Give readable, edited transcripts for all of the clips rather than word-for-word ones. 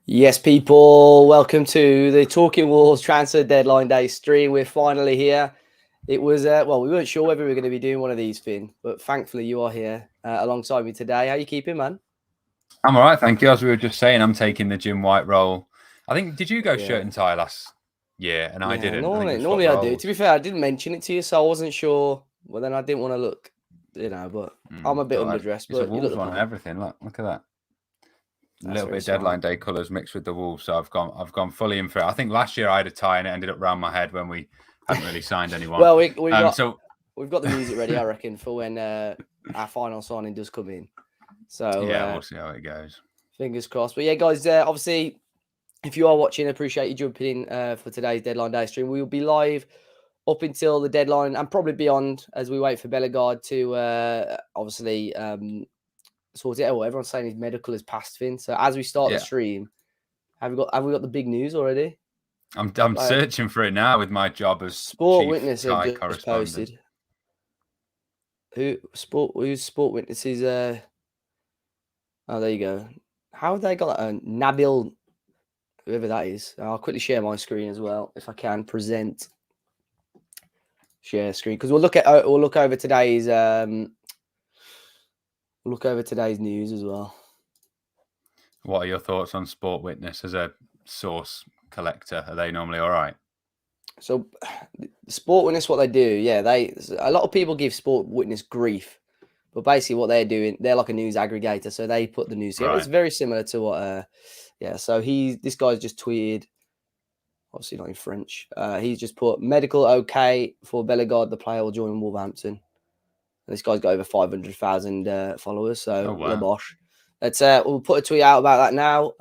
Yes, people, welcome to the Talking Wolves Transfer Deadline Day stream. We're finally here. It was, we weren't sure whether we were going to be doing one of these, Finn, but thankfully you are here alongside me today. How you keeping, man? I'm all right, thank you. As we were just saying, I'm taking the Jim White role. I think, did you go shirt and tie last year? And I didn't. I think we Normally I do. roles. To be fair, I didn't mention it to you, so I wasn't sure. Well, then I didn't want to look, but I'm a bit underdressed. It's a But you Wolves look one and calm. everything. Look at that. A That's little very bit of deadline smart. day colours mixed with the Wolves. So I've gone fully in for it. I think last year I had a tie and it ended up round my head when we hadn't really signed anyone. Well, we've got the music ready, I reckon, for when our final signing does come in. So yeah, we'll see how it goes. Fingers crossed. But yeah, guys, obviously, if you are watching, I appreciate you jumping in for today's Deadline Day stream. We will be live up until the deadline and probably beyond as we wait for Bellegarde to obviously sort it out. Well, everyone's saying his medical is passed, Finn. So as we start the stream, have we got the big news already? I'm searching for it now with my job as Sport chief Witness tie have just correspondent. posted. Who's Sport Witnesses? Oh, there you go. How have they got that? Nabil, whoever that is. I'll quickly share my screen as well if I can. Present share screen because we'll look over today's news as well. What are your thoughts on Sport Witness as a source collector? Are they normally all right? So, Sport Witness, what they do, a lot of people give Sport Witness grief, but basically what they're doing, they're like a news aggregator, so they put the news here. Right. It's very similar to what, So this guy's just tweeted, obviously not in French. He's just put medical okay for Bellegarde, the player will join Wolverhampton. And this guy's got over 500,000 followers, so Labosh. We'll put a tweet out about that now.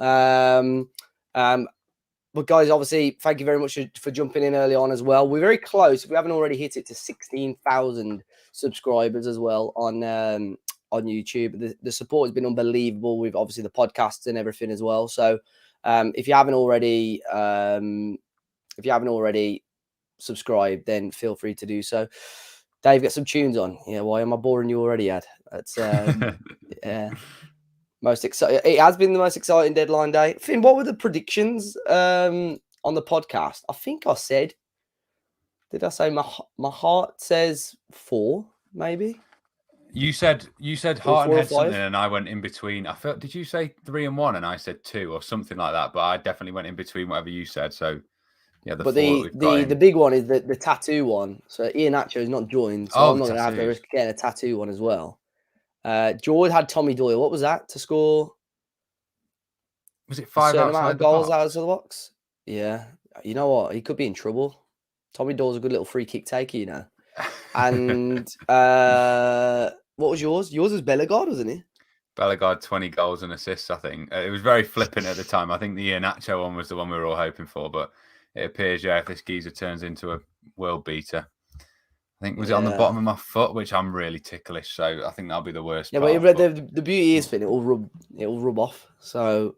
But guys, obviously, thank you very much for jumping in early on as well. We're very close. If we haven't already hit it to 16,000 subscribers as well on YouTube. The support has been unbelievable with obviously the podcasts and everything as well. So if you haven't already subscribed, then feel free to do so. Dave, get some tunes on. Yeah, why am I boring you already, Ad? That's yeah. Most exciting. It has been the most exciting deadline day. Finn, what were the predictions on the podcast? I think I said. Did I say my heart says 4? Maybe. You said heart and head something, and I went in between. I felt. Did you say 3 and 1, and I said 2 or something like that? But I definitely went in between whatever you said. So yeah, the big one is the tattoo one. So Iheanacho is not joined, so I'm not going to have to risk getting a tattoo one as well. George had Tommy Doyle. What was that to score? Was it 5 outside the goals box? out of the box? Yeah. You know what? He could be in trouble. Tommy Doyle's a good little free kick taker, you know. And what was yours? Yours was Bellegarde, wasn't it? Bellegarde, 20 goals and assists, I think. It was very flippant at the time. I think the Iheanacho one was the one we were all hoping for, but it appears, if this geezer turns into a world beater. I think was it on the bottom of my foot, which I'm really ticklish. So I think that'll be the worst. Yeah, part, but the beauty is, Finn, it will rub off. So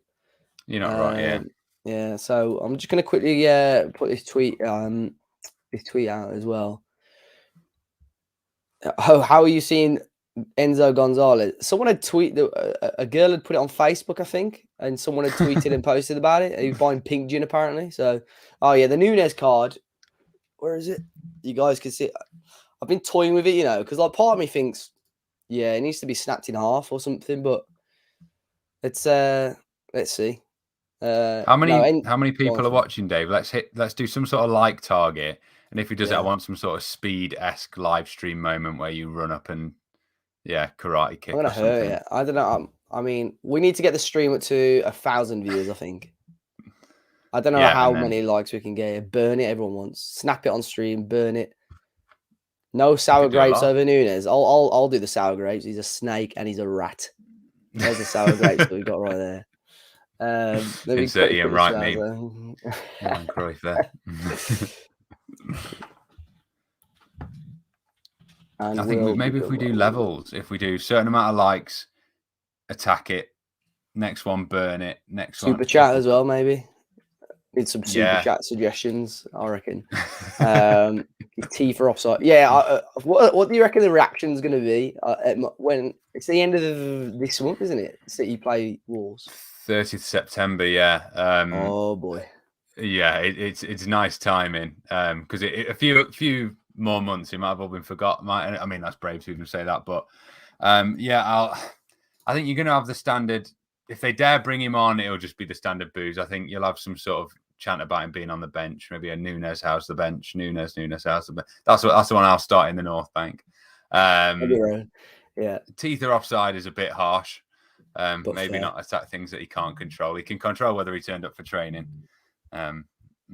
you're not right, yeah. Yeah. So I'm just gonna quickly put this tweet out as well. How are you seeing Enzo Gonzalez? Someone had tweeted, a girl had put it on Facebook, I think, and someone had tweeted and posted about it. He was buying pink gin apparently. So, the Nunez card. Where is it? You guys can see it. I've been toying with it, because like part of me thinks, it needs to be snapped in half or something. But let's see. How many people are watching, Dave? Let's do some sort of like target. And if he does it, I want some sort of speed-esque live stream moment where you run up and karate kick. I'm gonna hurt it. I don't know. I mean, we need to get the stream up to 1,000 views, I think. I don't know how many likes we can get. Burn it, everyone wants. Snap it on stream, burn it. No sour grapes over Nunez. I'll do the sour grapes. He's a snake and he's a rat. There's the sour grapes that we got right there. Insert Ian Wright meme. Cruyff there. I think maybe if we do levels, if we do a certain amount of likes, attack it. Next one, burn it. Next one, super chat as well, maybe. Need some super Yeah. chat suggestions, I reckon. T for offside. Yeah. What do you reckon the reaction's going to be when it's the end of this month, isn't it? City play Wolves. 30th September. Yeah. Oh boy. Yeah, it's nice timing. Because a few more months, it might have all been forgotten. I mean, that's brave to even say that, but yeah, I think you're going to have the standard. If they dare bring him on, it'll just be the standard boos. I think you'll have some sort of chant about him being on the bench. Maybe a Nunes house the bench. Nunes house the bench. That's the one I'll start in the North Bank. Yeah. Teeth are offside is a bit harsh. Maybe fair. not attack things that he can't control. He can control whether he turned up for training. Finn,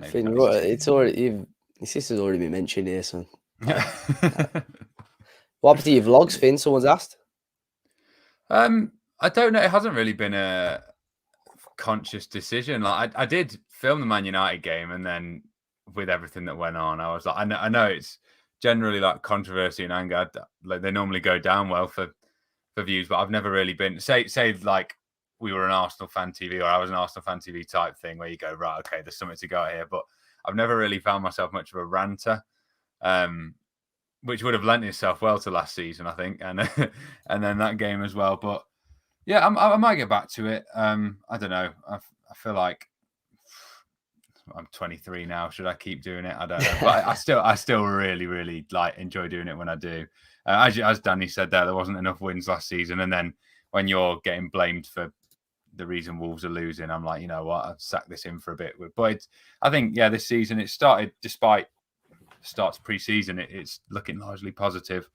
it's already your sister's already been mentioned here, son. What happened to your vlogs, Finn? Someone's asked. I don't know. It hasn't really been a conscious decision. Like I did film the Man United game, and then with everything that went on, I was like, I know it's generally like controversy and anger. Like they normally go down well for views, but I've never really been say like we were an Arsenal fan TV or I was an Arsenal fan TV type thing where you go, right, okay, there's something to go here. But I've never really found myself much of a ranter. Which would have lent itself well to last season, I think, and then that game as well. But yeah, I might get back to it. I don't know. I feel like I'm 23 now. Should I keep doing it? I don't know. But I still really, really like enjoy doing it when I do. As Danny said there wasn't enough wins last season, and then when you're getting blamed for the reason Wolves are losing, I'm like, you know what, I've sacked this in for a bit. But I think this season it started despite starts pre-season, it's looking largely positive.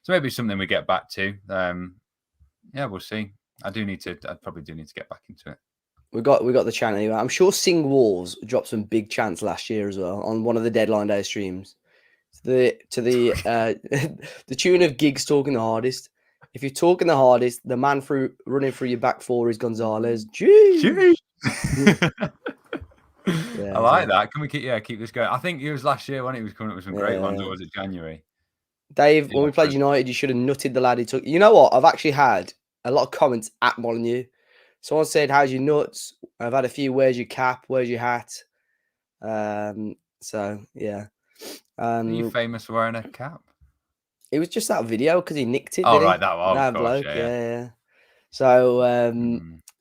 So maybe something we get back to. Yeah, we'll see. I probably do need to get back into it. We got the channel anyway. I'm sure Sing Wolves dropped some big chants last year as well on one of the Deadline Day streams. To the the tune of Giggs talking the hardest. If you're talking the hardest, the man running through your back four is Gonzalez. Jeez. I like that. Can we keep this going? I think it was last year when it was coming up with some great ones, or was it January? Dave, when we played United, you should have nutted the lad he took. You know what? I've actually had a lot of comments at Molyneux. Someone said, "How's your nuts?" I've had a few. Where's your cap? Where's your hat? So yeah. Are you famous for wearing a cap? It was just that video because he nicked it. Oh right, that one. That bloke. Yeah. So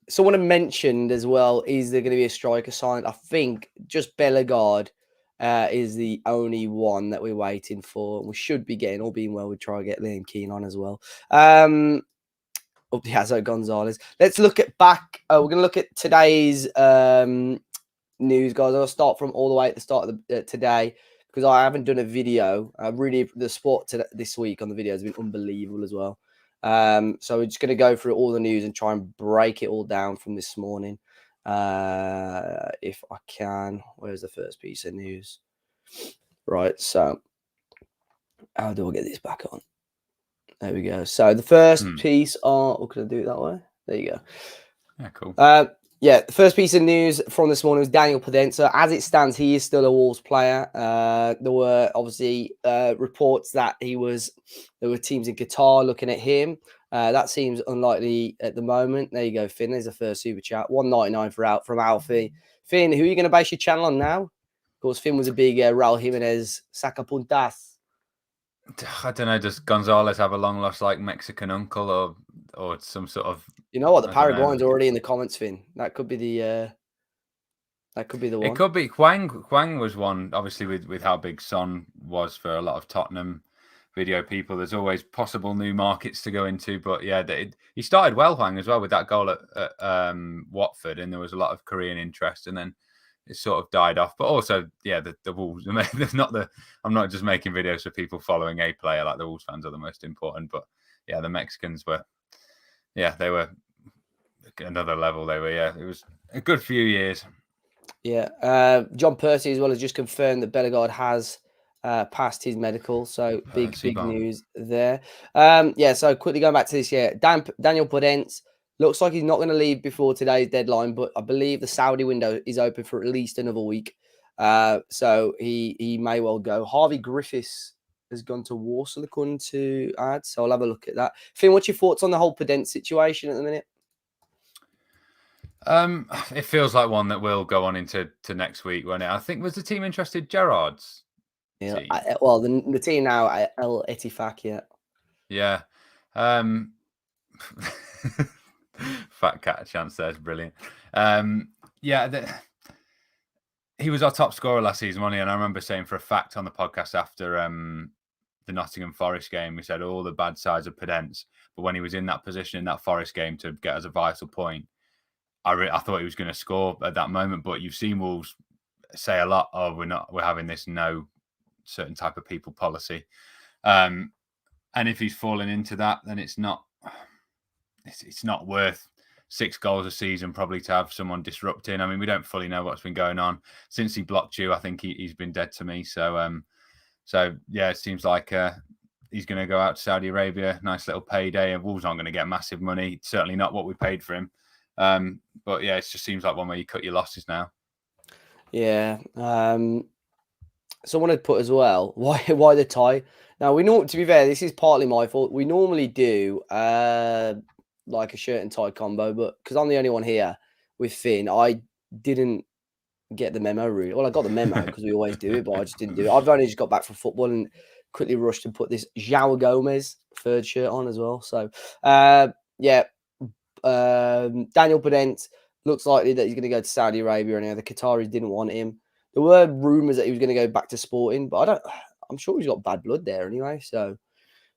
someone had mentioned as well, is there going to be a striker signed? I think just Bellegarde is the only one that we're waiting for. We should be getting, all being well, we try to get Liam Keane on as well. So Gonzalez. Let's look at back. We're going to look at today's news, guys. I'll start from all the way at the start of today because I haven't done a video. Really, the sport this week on the video has been unbelievable as well. So we're just going to go through all the news and try and break it all down from this morning. If I can. Where's the first piece of news? Right, so how do I get this back on? There we go. So the first piece could I do it that way? There you go. Yeah, cool. The first piece of news from this morning was Daniel Podence. As it stands, he is still a Wolves player. There were obviously reports that there were teams in Qatar looking at him. That seems unlikely at the moment. There you go, Finn. There's the first super chat. $1.99 from Alfie. Finn, who are you going to base your channel on now? Of course, Finn was a big Raul Jimenez sacapuntas. I don't know. Does Gonzalez have a long lost like Mexican uncle or some sort of? You know what? The Paraguayan's already in the comments, Finn. That could be the. That could be the one. It could be. Hwang was one, obviously, with how big Son was for a lot of Tottenham video people. There's always possible new markets to go into, but yeah, he started well, Hwang, as well, with that goal at Watford, and there was a lot of Korean interest, and then it sort of died off. But also, yeah, the Wolves. I'm not just making videos for people following a player. Like the Wolves fans are the most important, but yeah, the Mexicans were. Yeah, they were another level. They were. Yeah, it was a good few years. Yeah, John Percy as well has just confirmed that Bellegarde has passed his medical, so big news there. So quickly going back to this, Daniel Podence looks like he's not going to leave before today's deadline, but I believe the Saudi window is open for at least another week, so he may well go. Harvey Griffiths has gone to Walsall according to ads, so I'll have a look at that. Finn, what's your thoughts on the whole Podence situation at the minute? It feels like one that will go on into next week, won't it? I think was the team interested Gerrard's Yeah. team. Well, the team now, El Etifak, yeah. Yeah. Fat cat chance there is brilliant. Yeah, he was our top scorer last season, wasn't he? And I remember saying for a fact on the podcast after the Nottingham Forest game, we said all the bad sides of Podence, but when he was in that position in that Forest game to get us a vital point, I thought he was going to score at that moment. But you've seen Wolves say a lot, "Oh, we're having this no certain type of people policy," and if he's falling into that, then it's not worth 6 goals a season probably to have someone disrupting. I mean, we don't fully know what's been going on since he blocked you. I think he's been dead to me. So yeah, it seems like he's going to go out to Saudi Arabia, nice little payday, and Wolves aren't going to get massive money. Certainly not what we paid for him. But yeah, it just seems like one where you cut your losses now. Yeah. Someone had put as well, why the tie? Now, to be fair, this is partly my fault. We normally do like a shirt and tie combo, but because I'm the only one here with Finn, I didn't get the memo really. Well, I got the memo because we always do it, but I just didn't do it. I've only just got back from football and quickly rushed and put this João Gomez third shirt on as well. So, yeah, Daniel Podence looks likely that he's going to go to Saudi Arabia. And the Qataris didn't want him. There were rumours that he was going to go back to Sporting, but I'm sure he's got bad blood there anyway. So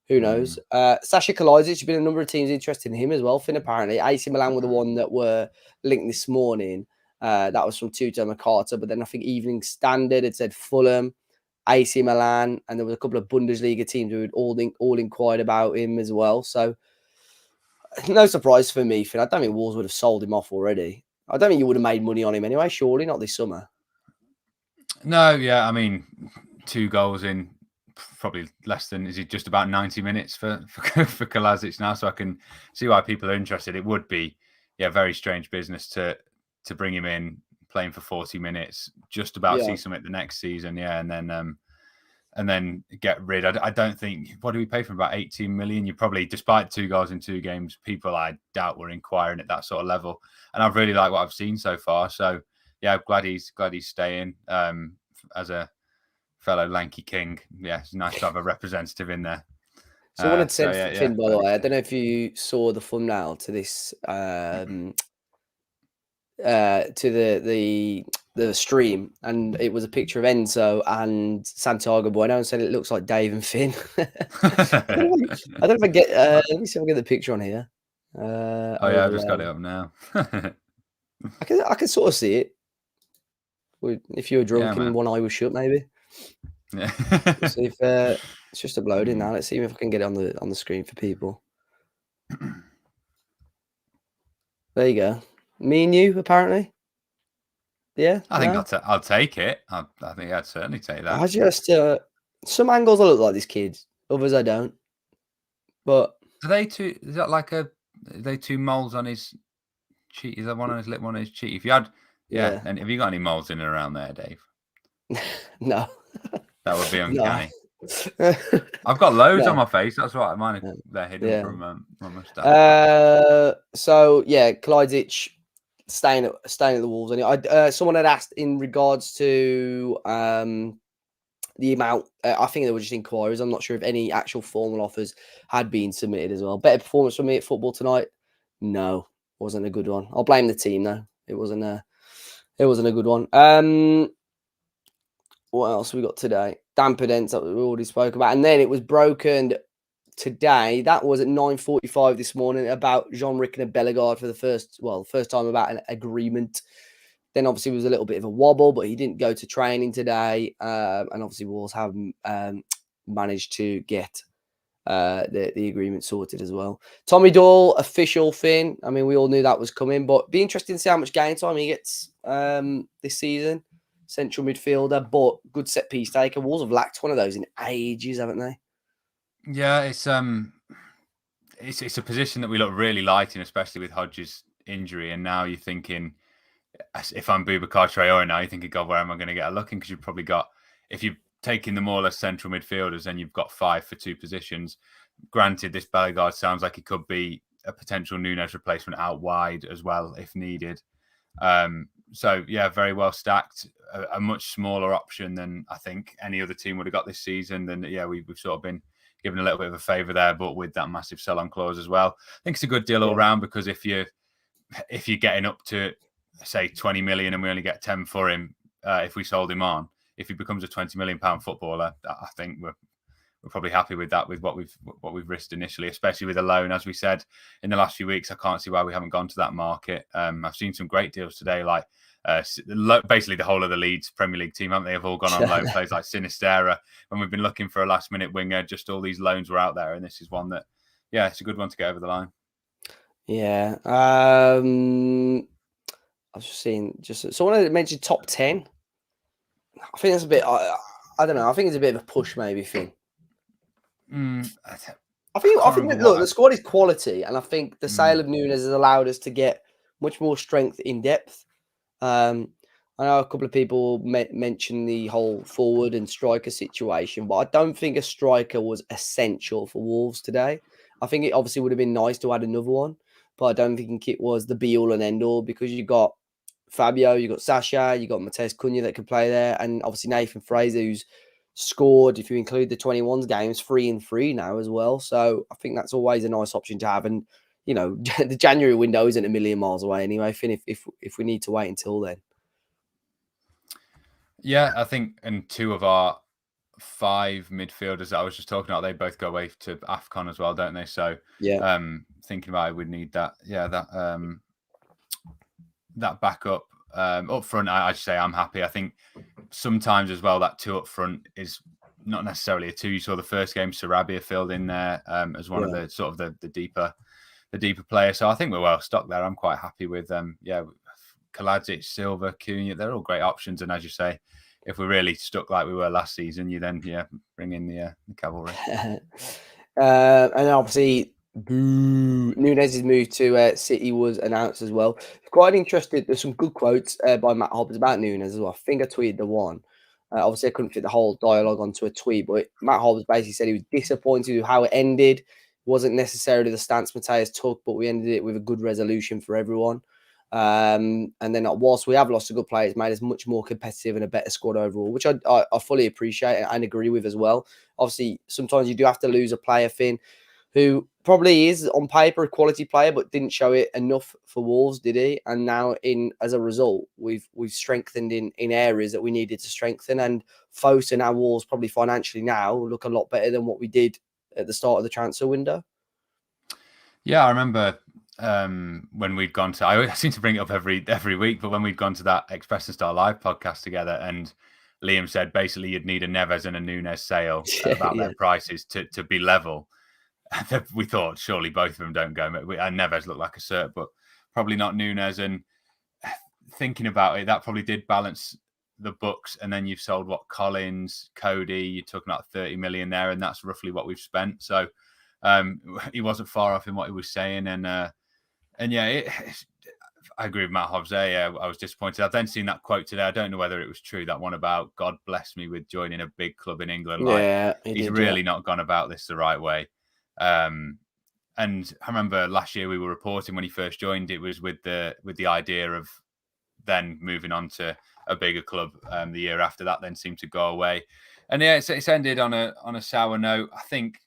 who knows? Sasha Kalajdzic, there's been a number of teams interested in him as well. Finn, apparently. AC Milan were the one that were linked this morning. That was from Tuto Makata. But then I think Evening Standard had said Fulham, AC Milan, and there was a couple of Bundesliga teams who had all inquired about him as well. So no surprise for me, Finn. I don't think Wolves would have sold him off already. I don't think you would have made money on him anyway, surely, not this summer. No, yeah, I mean, 2 goals in probably less than, is it just about 90 minutes for Kalajdzic now? So I can see why people are interested. It would be, yeah, very strange business to bring him in, playing for 40 minutes, just about see something the next season, yeah, and then get rid. I don't think, what do we pay for him? About 18 million? You probably, despite 2 goals in 2 games, people I doubt were inquiring at that sort of level. And I've really liked what I've seen so far. So yeah, I'm glad he's staying as a fellow lanky king. Yeah, it's nice to have a representative in there. Someone had said, Finn, by the way, I don't know if you saw the thumbnail to this, to the stream, and it was a picture of Enzo and Santiago Bueno, and said it looks like Dave and Finn. I don't know if I get. Let me see if I get the picture on here. I've just got it up now. I can sort of see it. If you were drunk and one eye was shut, maybe. Yeah. Let's see if it's just uploading now. Let's see if I can get it on the screen for people. There you go. Me and you, apparently. Yeah, I think I'll take it. I think I'd certainly take that. I just some angles I look like this kid, others I don't. But are they two? Is that like are they 2 moles on his cheek? Is that one on his lip, one on his cheek? If you had, yeah. And have you got any moles in and around there, Dave? No. That would be uncanny. No. I've got loads on my face. That's right. Mine they're hidden from my mustache. So yeah, Kalajdzic staying at the Wolves. And someone had asked in regards to the amount. I think there were just inquiries. I'm not sure if any actual formal offers had been submitted as well. Better performance from me at football tonight? No, wasn't a good one. I'll blame the team though. It wasn't a good one. What else we got today? Dan Podence that we already spoke about, and then it was broken today. That was at 9:45 this morning about Jean-Rick and Bellegarde for the first time about an agreement. Then obviously it was a little bit of a wobble, but he didn't go to training today, and obviously Wolves have managed to get the agreement sorted as well. Tommy Doyle, official, Finn. I mean, we all knew that was coming, but be interesting to see how much game time he gets this season. Central midfielder, but good set piece taker. Wolves have lacked one of those in ages, haven't they? Yeah, it's a position that we look really light in, especially with Hodges' injury. And now you're thinking, if I'm Boubacar Traore now, you're thinking, God, where am I going to get a look in? Because you've probably got, if you're taking the more or less central midfielders, then you've got 5 for 2 positions. Granted, this Bellegarde sounds like it could be a potential Nunes replacement out wide as well, if needed. So yeah, very well stacked. A much smaller option than I think any other team would have got this season. Then yeah, we've sort of been given a little bit of a favour there, but with that massive sell-on clause as well. I think it's a good deal all round, because if you're getting up to say 20 million and we only get 10 for him, if we sold him on, if he becomes a 20 million pound footballer, I think we're probably happy with that, with what we've risked initially, especially with a loan. As we said in the last few weeks, I can't see why we haven't gone to that market. I've seen some great deals today, like basically the whole of the Leeds Premier League team, haven't they? Have all gone on loan plays like Sinisterra. When we've been looking for a last minute winger, just all these loans were out there, and this is one that, yeah, it's a good one to get over the line. Yeah. I was just seeing, someone mentioned top 10. I think that's a bit, I don't know. I think it's a bit of a push, maybe, Finn. I think look, the squad is quality, and I think the sale of Núñez has allowed us to get much more strength in depth. I know a couple of people mentioned the whole forward and striker situation, but I don't think a striker was essential for Wolves today. I think it obviously would have been nice to add another one, but I don't think it was the be all and end all, because you got Fabio, you got Sasha, you got Matheus Cunha that could play there, and obviously Nathan Fraser, who's scored, if you include the 21s games, 3 and 3 now as well. So I think that's always a nice option to have. And you know, the January window isn't a million miles away anyway, Finn, if we need to wait until then. Yeah, I think, and 2 of our 5 midfielders that I was just talking about, they both go away to AFCON as well, don't they? So yeah, thinking about it, we'd need that. Yeah, that backup up front. I just say I'm happy. I think sometimes as well that 2 up front is not necessarily a 2. You saw the first game, Sarabia filled in there as one of the sort of the deeper players. So I think we're well stocked there. I'm quite happy with Kalajic, Silva, Cunha. They're all great options. And as you say, if we're really stuck like we were last season, you then bring in the cavalry. And obviously, Núñez's move to City was announced as well. Quite interested. There's some good quotes by Matt Hobbs about Núñez as well. I think I tweeted the one. Obviously, I couldn't fit the whole dialogue onto a tweet, but Matt Hobbs basically said he was disappointed with how it ended. It wasn't necessarily the stance Matheus took, but we ended it with a good resolution for everyone. And then whilst we have lost a good player, it's made us much more competitive and a better squad overall, which I fully appreciate and agree with as well. Obviously, sometimes you do have to lose a player, Finn, who probably is on paper a quality player, but didn't show it enough for Wolves, did he? And now, as a result, we've strengthened in areas that we needed to strengthen, and Fosun and our Wolves probably financially now look a lot better than what we did at the start of the transfer window. Yeah, I remember when we'd gone to, I seem to bring it up every week, but when we'd gone to that Express and Star Live podcast together, and Liam said basically you'd need a Neves and a Núñez sale about their prices to be level. We thought surely both of them don't go. And Neves looked like a cert, but probably not Núñez. And thinking about it, that probably did balance the books. And then you've sold Collins, Cody. You're talking about 30 million there, and that's roughly what we've spent. So he wasn't far off in what he was saying. And yeah, I agree with Matt Hobbs there. Yeah, I was disappointed. I've then seen that quote today. I don't know whether it was true, that one about God bless me with joining a big club in England. He's really not gone about this the right way. And I remember last year we were reporting when he first joined, it was with the idea of then moving on to a bigger club. The year after that then seemed to go away. And yeah, it's ended on a sour note. I think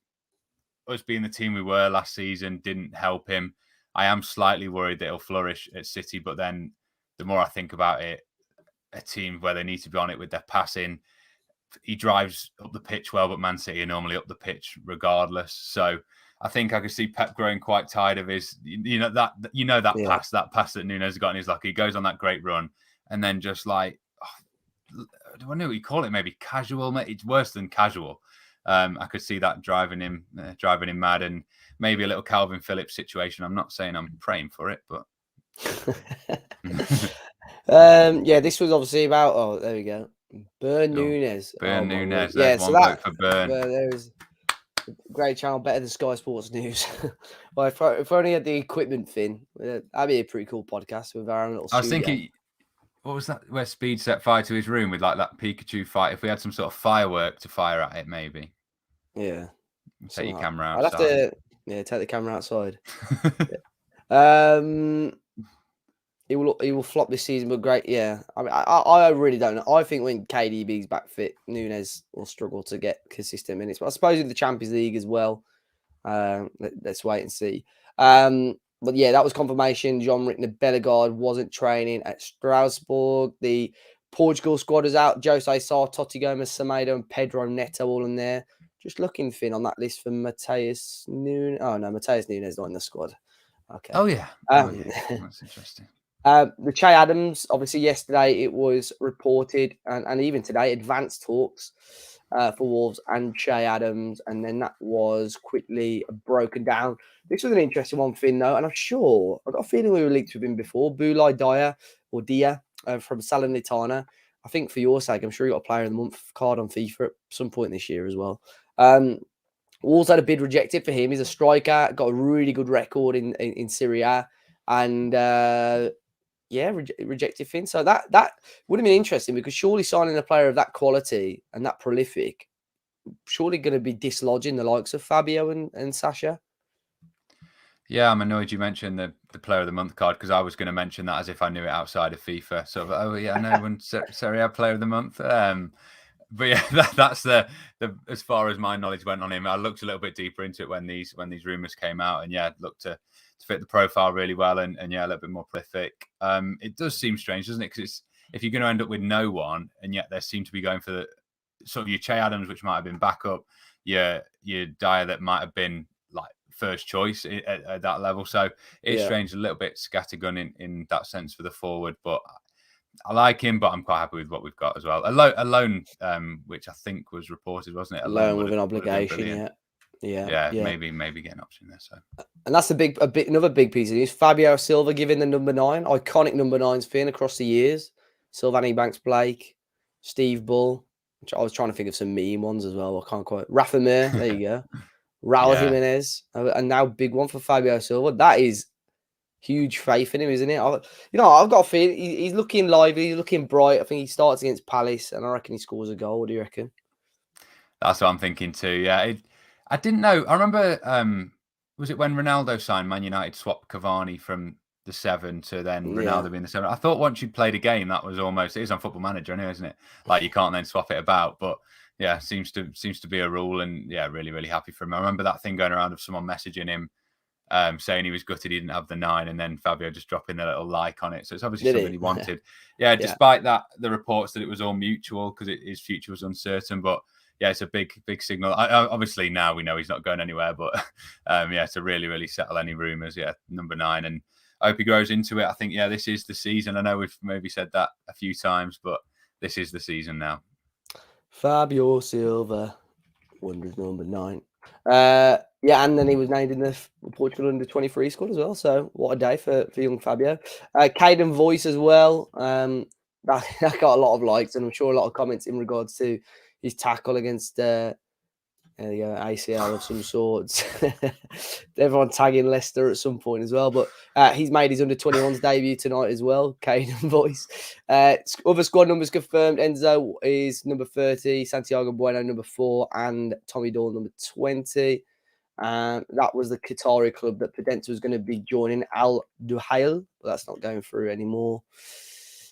us being the team we were last season didn't help him. I am slightly worried that he'll flourish at City, but then the more I think about it, a team where they need to be on it with their passing, he drives up the pitch well, but Man City are normally up the pitch regardless. So I think I could see Pep growing quite tired of his, that pass that Núñez got in his luck. He goes on that great run, and then just like, do I know what you call it? Maybe casual. It's worse than casual. I could see that driving him mad, and maybe a little Calvin Phillips situation. I'm not saying I'm praying for it, but yeah, this was obviously about. Oh, there we go. Burn Núñez. Núñez. Yeah, so that for Burn. There was a great channel, better than Sky Sports News. Well, if only had the equipment, Finn, that'd be a pretty cool podcast with our own little. I was thinking, what was that? Where Speed set fire to his room with like that Pikachu fight. If we had some sort of firework to fire at it, maybe. Yeah. Take your camera outside. I'll have to take the camera outside. he will flop this season, but great. Yeah, I mean, I really don't know. I think when KDB's back fit, Nunes will struggle to get consistent minutes. But I suppose in the Champions League as well. Let's wait and see. But yeah, that was confirmation. Jean-Rick Bellegarde wasn't training at Strasbourg. The Portugal squad is out. Jose Sá, Totti Gomes, Semedo, and Pedro Neto all in there. Just looking thin on that list for Mateus Nunes. Oh no, Mateus Nunes not in the squad. Okay. Oh yeah. That's interesting. The Che Adams, obviously yesterday it was reported, and even today, advanced talks for Wolves and Che Adams, and then that was quickly broken down. This was an interesting one, Finn, though, and I've got a feeling we were linked with him before. Boulaye Dia from Salernitana. I think for your sake, I'm sure you got a Player of the Month card on FIFA at some point this year as well. Wolves had a bid rejected for him. He's a striker, got a really good record in Serie A, and rejected Finn. So that would have been interesting, because surely signing a player of that quality and that prolific, surely going to be dislodging the likes of Fabio and Sasha. Yeah, I'm annoyed you mentioned the Player of the Month card, because I was going to mention that as if I knew it outside of FIFA. So, oh yeah, I know when Serie A Player of the Month. But yeah, that's the as far as my knowledge went on him. I looked a little bit deeper into it when these rumors came out, and yeah, looked to fit the profile really well, and yeah, a little bit more prolific. It does seem strange, doesn't it? Because if you're going to end up with no one, and yet they seem to be going for the sort of your Che Adams, which might have been backup, your Dyer that might have been like first choice at that level. So it's strange, a little bit scattergun in that sense for the forward, but I like him, but I'm quite happy with what we've got as well. A loan, which I think was reported, wasn't it? A loan with an obligation, yeah. Maybe get an option there. So, and that's another big piece of news. Fabio Silva given the number 9, iconic number 9s, Finn, across the years. Sylvani Banks-Blake, Steve Bull, which I was trying to think of some meme ones as well. I can't quite. Rafa Mir, there you go. Raul Jimenez, and now big one for Fabio Silva. That is huge faith in him, isn't it? I've got a feeling he's looking lively, he's looking bright. I think he starts against Palace, and I reckon he scores a goal. What do you reckon? That's what I'm thinking too. Yeah, I didn't know. I remember, was it when Ronaldo signed, Man United swapped Cavani from the 7 to then Ronaldo being the 7? I thought once you played a game, that was almost, it is on Football Manager anyway, isn't it? Like you can't then swap it about, but yeah, seems to be a rule, and yeah, really, really happy for him. I remember that thing going around of someone messaging him, saying he was gutted he didn't have the 9, and then Fabio just dropping a little like on it. So it's obviously something he wanted. Yeah, despite that, the reports that it was all mutual because his future was uncertain. But yeah, it's a big signal. Obviously now we know he's not going anywhere, but yeah, to really, really settle any rumours. Yeah, number 9, and I hope he grows into it. I think, yeah, this is the season. I know we've maybe said that a few times, but this is the season now. Fabio Silva, Wonders number 9. Yeah, and then he was named in the Portugal under-23 squad as well. So what a day for young Fabio. Caden Voice as well. That got a lot of likes, and I'm sure a lot of comments in regards to his tackle against ACL of some sorts. Everyone tagging Leicester at some point as well. But he's made his under-21s debut tonight as well. Caden Voice. Other squad numbers confirmed. Enzo is number 30, Santiago Bueno number 4, and Tommy Doyle number 20. That was the Qatari club that Podence was going to be joining, Al Duhail, but that's not going through anymore.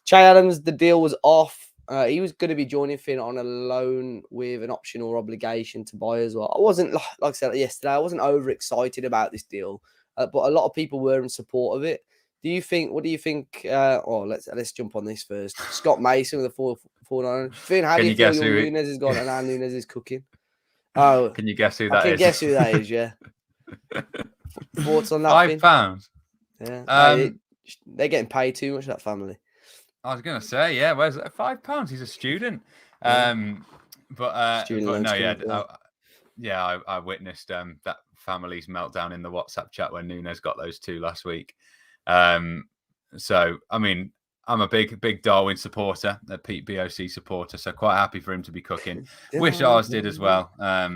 Che Adams, the deal was off. He was going to be joining Finn on a loan with an option or obligation to buy as well. I wasn't, like I said yesterday, I wasn't overexcited about this deal, but a lot of people were in support of it. What do you think? Let's jump on this first. Scott Mason with the 4-9. Finn, how do you feel Nunes has gone and now Nunes is cooking? Oh, can you guess who that is? I can guess who that is, yeah. Thoughts on that? £5. Yeah. They're getting paid too much, that family. I was going to say, yeah, where's that? £5? He's a student. I witnessed that family's meltdown in the WhatsApp chat when Nunes got those 2 last week. So, I mean, I'm a big Darwin supporter, a Pete BOC supporter, so quite happy for him to be cooking. Wish ours did as well. I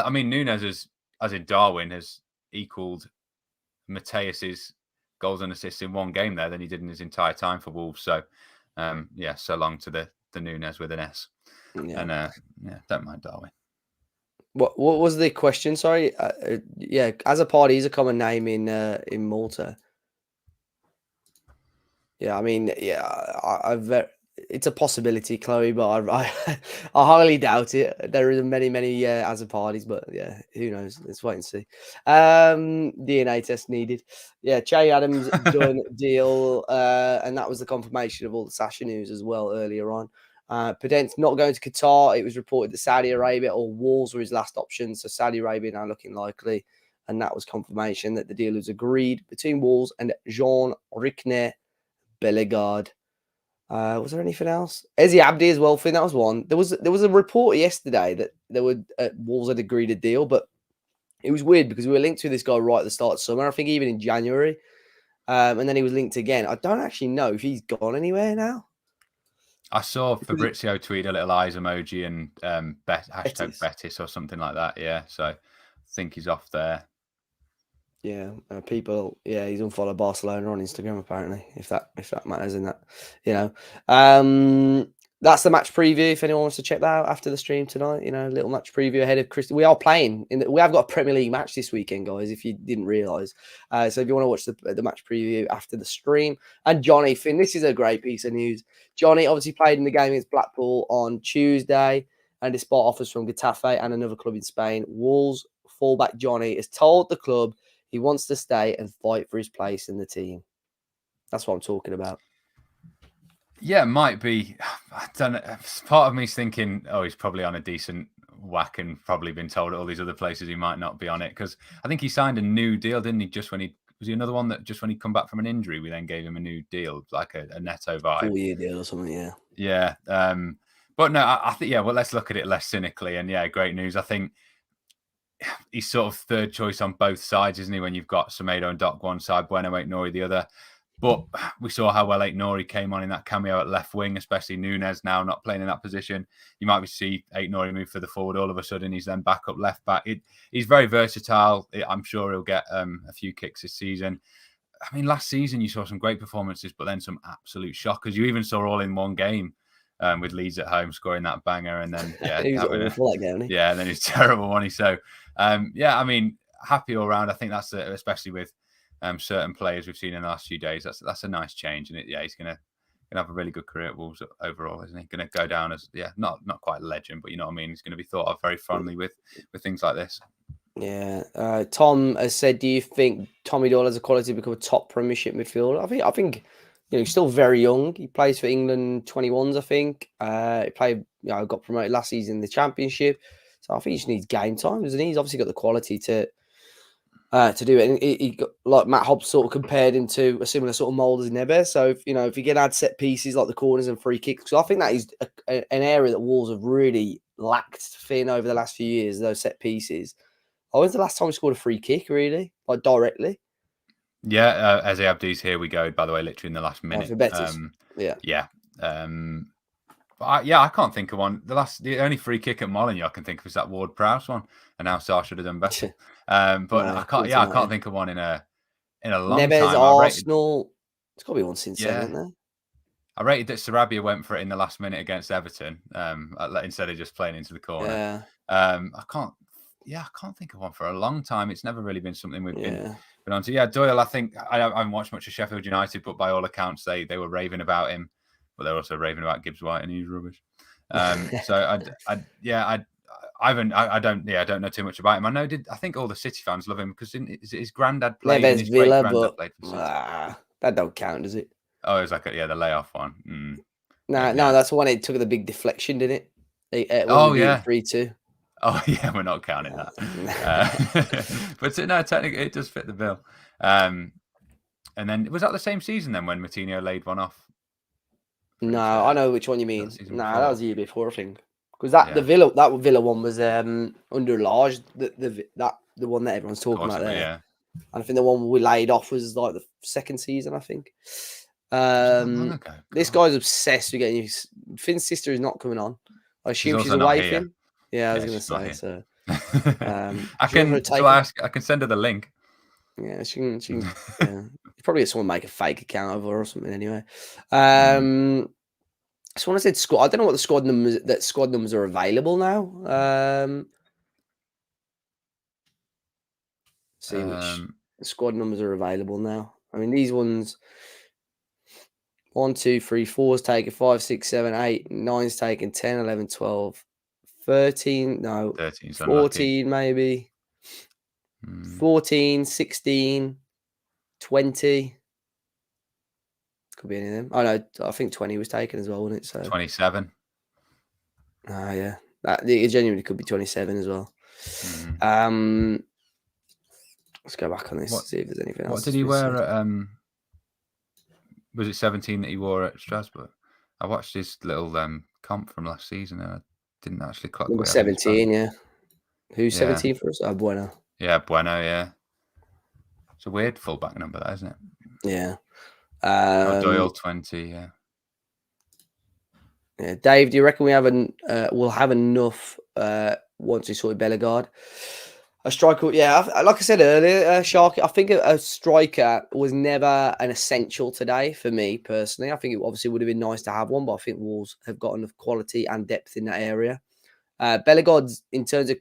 mean, Nunes, as in Darwin, has equaled Mateus's goals and assists in one game there than he did in his entire time for Wolves. So, so long to the Nunes with an S. Yeah. And don't mind Darwin. What was the question? Sorry. As a party, is a common name in Malta. Yeah, I mean, yeah, it's a possibility, Chloe, but I highly doubt it. There are many as parties, but yeah, who knows? Let's wait and see. DNA test needed. Yeah, Che Adams done deal, and that was the confirmation of all the Sasha news as well earlier on. Podence not going to Qatar. It was reported that Saudi Arabia or Wolves were his last option, so Saudi Arabia now looking likely, and that was confirmation that the deal was agreed between Wolves and Jean Rickner Bellegarde. Was there anything else? Ezi Abdi as well. I think that was one. There was a report yesterday that there were Wolves had agreed a deal, but it was weird because we were linked to this guy right at the start of summer. I think even in January, and then he was linked again. I don't actually know if he's gone anywhere now. I saw Fabrizio tweet a little eyes emoji and hashtag Betis. Betis or something like that. Yeah, so I think he's off there. Yeah, he's unfollowed Barcelona on Instagram apparently. If that matters in that, that's the match preview. If anyone wants to check that out after the stream tonight, little match preview ahead of Christmas. We are playing we have got a Premier League match this weekend, guys. If you didn't realise, so if you want to watch the match preview after the stream, and Johnny Finn, this is a great piece of news. Johnny obviously played in the game against Blackpool on Tuesday, and despite offers from Getafe and another club in Spain, Wolves fullback Johnny has told the club he wants to stay and fight for his place in the team. That's what I'm talking about. Yeah, it might be. I don't know. Part of me's thinking, he's probably on a decent whack and probably been told at all these other places he might not be on it. Because I think he signed a new deal, didn't he? Was he another one that just when he come back from an injury, we then gave him a new deal, like a Neto vibe. 4-year deal or something, yeah. Yeah. But no, I think, well, let's look at it less cynically. And yeah, great news. I think he's sort of third choice on both sides, isn't he? When you've got Semedo and Doc one side, Bueno Aït-Nouri the other. But we saw how well Aït-Nouri came on in that cameo at left wing, especially Nunes now not playing in that position. You might see Aït-Nouri move further forward. All of a sudden, he's then back up left back. He's very versatile. I'm sure he'll get a few kicks this season. I mean, last season you saw some great performances, but then some absolute shockers. You even saw all in one game with Leeds at home scoring that banger, and then he was awful that game. Yeah, and then he's terrible, wasn't he? So I mean, happy all round. I think that's especially with certain players we've seen in the last few days. That's a nice change, and he's gonna have a really good career at Wolves overall, isn't he? Going to go down as not quite a legend, but you know what I mean. He's going to be thought of very fondly with things like this. Yeah. Tom has said, do you think Tommy Doyle has a quality to become a top Premiership midfielder? I think he's still very young. He plays for England 21s, I think. He played, got promoted last season in the Championship. So I think he just needs game time, doesn't he? He's obviously got the quality to do it. And he got, like Matt Hobbs sort of compared him to a similar sort of mould as Neves. So if you can add set pieces like the corners and free kicks, because I think that is an area that Wolves have really lacked Finn over the last few years, those set pieces. When's the last time we scored a free kick, really? Like, directly? Yeah, Eze Abdi's here we go, by the way, literally in the last minute. For Betis. Yeah. I can't think of one. The only free kick at Molineux I can think of is that Ward Prowse one, and now Sarr should have done better. I can't think of one in a long Neves, time. Arsenal. It's got to be one since then, isn't there? I rated that Sarabia went for it in the last minute against Everton, instead of just playing into the corner. I can't think of one for a long time. It's never really been something we've been on to. Yeah, Doyle, I think I haven't watched much of Sheffield United, but by all accounts, they were raving about him. But they're also raving about Gibbs White, and he's rubbish. So I don't know too much about him. I think all the City fans love him because his granddad played. Neves Villa, but that don't count, does it? Oh, it was like the layoff one. No, that's the one it took the big deflection, didn't it? 3-2. Oh yeah, we're not counting that. But no, technically it does fit the bill. And then was that the same season then when Moutinho laid one off? No, I know which one you mean. That was the year before, I think. Because the Villa one was under Lage, the one that everyone's talking about there. Yeah. And I think the one we laid off was like the second season, I think. This guy's obsessed with getting his Finn's sister is not coming on. I assume she's away, Finn. Yeah, I was going to say so. I can send her the link. Yeah, she can probably get someone make a fake account of her or something anyway. Someone said squad. I don't know what the squad numbers are available now. See which squad numbers are available now. I mean, these ones. 1, 2, 3, 4's taken, 5, 6, 7, 8, 9's taken, 10, 11, 12, 13, no, 13's 14 maybe, 14, 16, 20. Could be any of them. Oh no, I think 20 was taken as well, wasn't it? So 27. yeah, it genuinely could be 27 as well. Let's go back on this to see if there's anything else. What did he wear at was it 17 that he wore at Strasbourg? I watched his little comp from last season and I didn't actually clock. Number 17, yeah. Who's 17 for us? Oh, Bueno. Yeah, Bueno, yeah. It's a weird fullback number, that, isn't it? Yeah. Doyle 20, yeah. Yeah, Dave, do you reckon we'll have enough once we sorted Bellegarde? A striker, yeah. Like I said earlier, Sharky, I think a striker was never an essential today for me personally. I think it obviously would have been nice to have one, but I think Wolves have got enough quality and depth in that area. Bellegarde, in terms of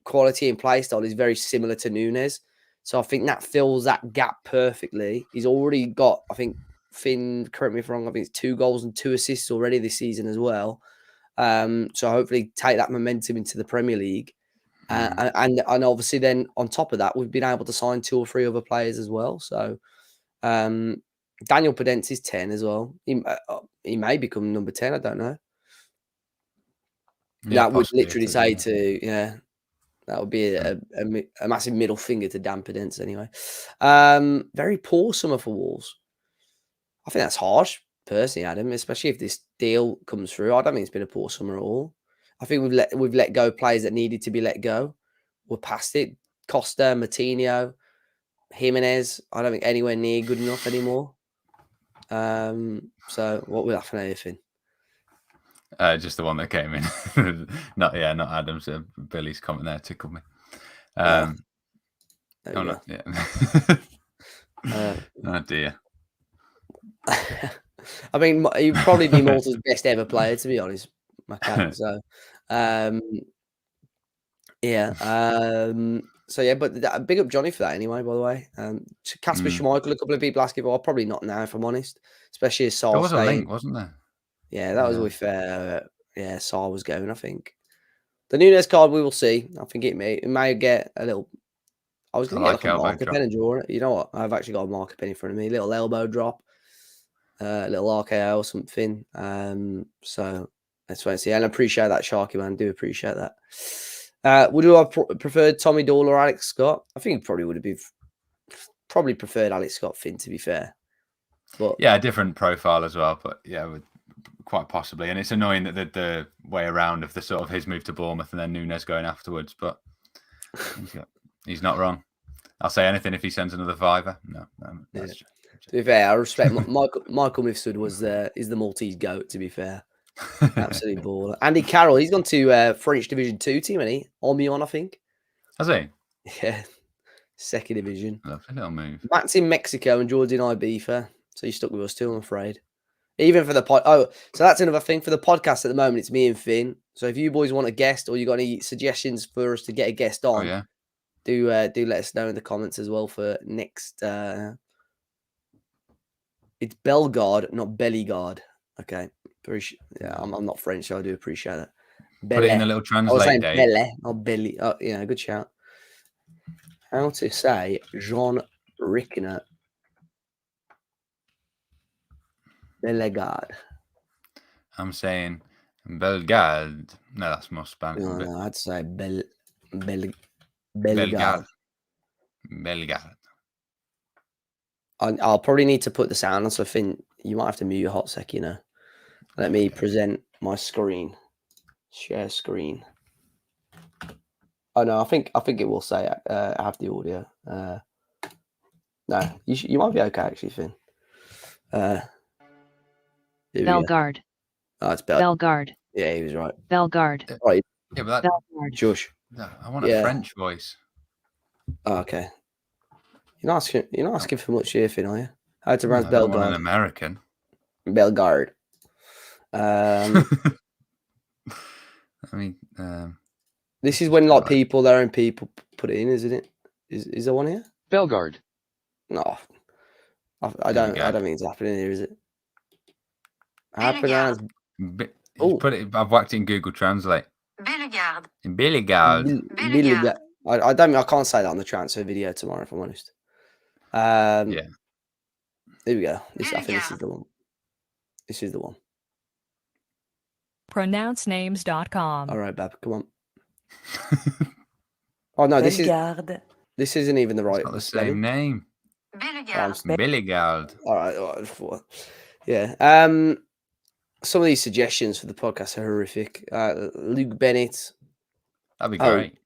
quality and play style, is very similar to Nunes. So I think that fills that gap perfectly. He's already got, I think, Finn, correct me if I'm wrong, I think it's 2 goals and 2 assists already this season as well. So hopefully take that momentum into the Premier League. And obviously then on top of that, we've been able to sign 2 or 3 other players as well. So Daniel Podence is 10 as well. He may become number 10. I don't know. Yeah, that would literally say that would be a massive middle finger to Dan Podence anyway. Very poor summer for Wolves. I think that's harsh, personally, Adam, especially if this deal comes through. I don't think it's been a poor summer at all. I think we've let go players that needed to be let go. We're past it. Costa, Matinho, Jimenez. I don't think anywhere near good enough anymore. So what we're laughing at, anything? Just the one that came in. not Adam's. Billy's comment there tickled me. Oh dear. I mean, he'd probably be Malta's best ever player, to be honest, McCann. So, but big up Johnny for that anyway, by the way. Kasper Schmeichel, a couple of people asking, well, probably not now, if I'm honest, especially as Saar. There was a link, wasn't there? Yeah, that was with Saar was going, I think. The Nunes card, we will see. I think it may get a little. I was going to get like a marker pen and draw it. You know what? I've actually got a marker pen in front of me. A little elbow drop, a little RKO or something. So let's wait and see. And I appreciate that, Sharky, man. Do appreciate that. Would you have preferred Tommy Doyle or Alex Scott? I think probably would have probably preferred Alex Scott, Finn, to be fair. But yeah, a different profile as well. But yeah, quite possibly. And it's annoying that the way around of the sort of his move to Bournemouth and then Nunes going afterwards. But he's not wrong. I'll say anything if he sends another $5. No. That's true. To be fair, I respect Michael Mifsud is the Maltese goat, to be fair. Absolutely baller. Andy Carroll, he's gone to French Division 2 team, hasn't he? Albion, I think. Has he? Yeah. Second division. Lovely little move. Matt's in Mexico and Jordan Ibiza. So you're stuck with us too, I'm afraid. Even for the pod. Oh, so that's another thing. For the podcast at the moment, it's me and Finn. So if you boys want a guest or you got any suggestions for us to get a guest on, do let us know in the comments as well for next. It's Bellegarde, not Bellegarde. Okay. Yeah, I'm not French, so I do appreciate that. Put it in a little translate, Dave. Belle, not Belly. Oh, yeah, good shout. How to say Jean Rickner Bellegarde? I'm saying Bellegarde. No, that's more Spanish. No, I'd say Bellegarde. Bellegarde. I'll probably need to put the sound on, so Finn, you might have to mute your hot sec, you know. Let me present my screen. Share screen. Oh no, I think it will say I have the audio. No, you might be okay actually, Finn. Bellegarde. Oh, it's Bellegarde. Yeah, he was right. Bellegarde. Right. Yeah, but Bellegarde. Shush. No, I want a French voice. Oh, okay. You're not asking for much here, Finn, are you? How to pronounce Bellegarde? I want an American. Bellegarde. I mean, this is when like their own people put it in, isn't it? Is there one here? Bellegarde. No, I don't think it's happening here, is it? I pronounce You put it. I've whacked it in Google Translate. Bellegarde. Bellegarde. I can't say that on the transfer video tomorrow, if I'm honest. Yeah. Here we go. I think this is the one. This is the one. pronouncenames.com. All right, Bab, come on. Oh no, this isn't even the right. It's not the same name. Bellegarde. Bellegarde. All right. Yeah. Some of these suggestions for the podcast are horrific. Luke Bennett. That'd be great.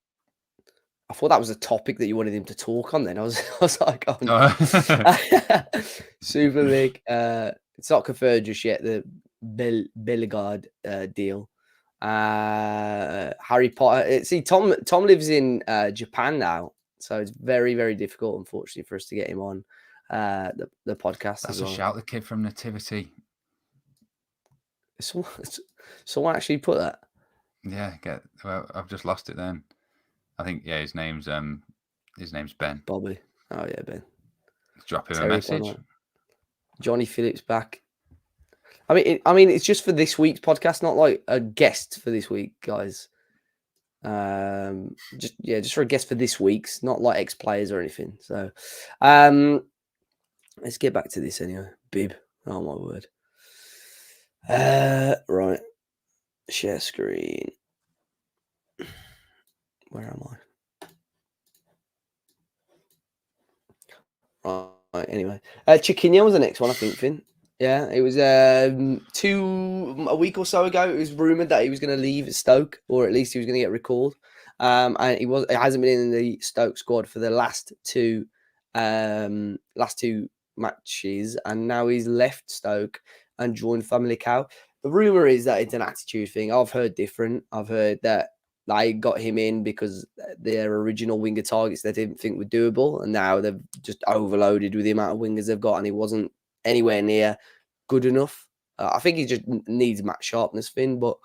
I thought that was a topic that you wanted him to talk on. Then I was like, oh no. Super big. It's not confirmed just yet. The Bellegarde deal. Harry Potter. See, Tom lives in Japan now, so it's very, very difficult, unfortunately, for us to get him on the podcast. That's a shout. The kid from Nativity. Someone actually put that. Yeah. Well, I've just lost it. Then I think his name's Ben. Bobby. Oh yeah, Ben. Drop him a message. Johnny Phillips back. I mean, it's just for this week's podcast, not like a guest for this week, guys. Just for a guest for this week's, not like ex-players or anything. So, let's get back to this anyway. Bib, oh my word. Right, share screen. Where am I? Right, anyway, Chiquinho was the next one, I think, Finn. Yeah, it was a week or so ago. It was rumored that he was going to leave Stoke, or at least he was going to get recalled. And he hasn't been in the Stoke squad for the last two matches, and now he's left Stoke and joined Famalicão. The rumor is that it's an attitude thing. I've heard different. I've heard that they got him in because their original winger targets they didn't think were doable, and now they've just overloaded with the amount of wingers they've got, and he wasn't anywhere near good enough. I think he just needs match sharpness, Finn, but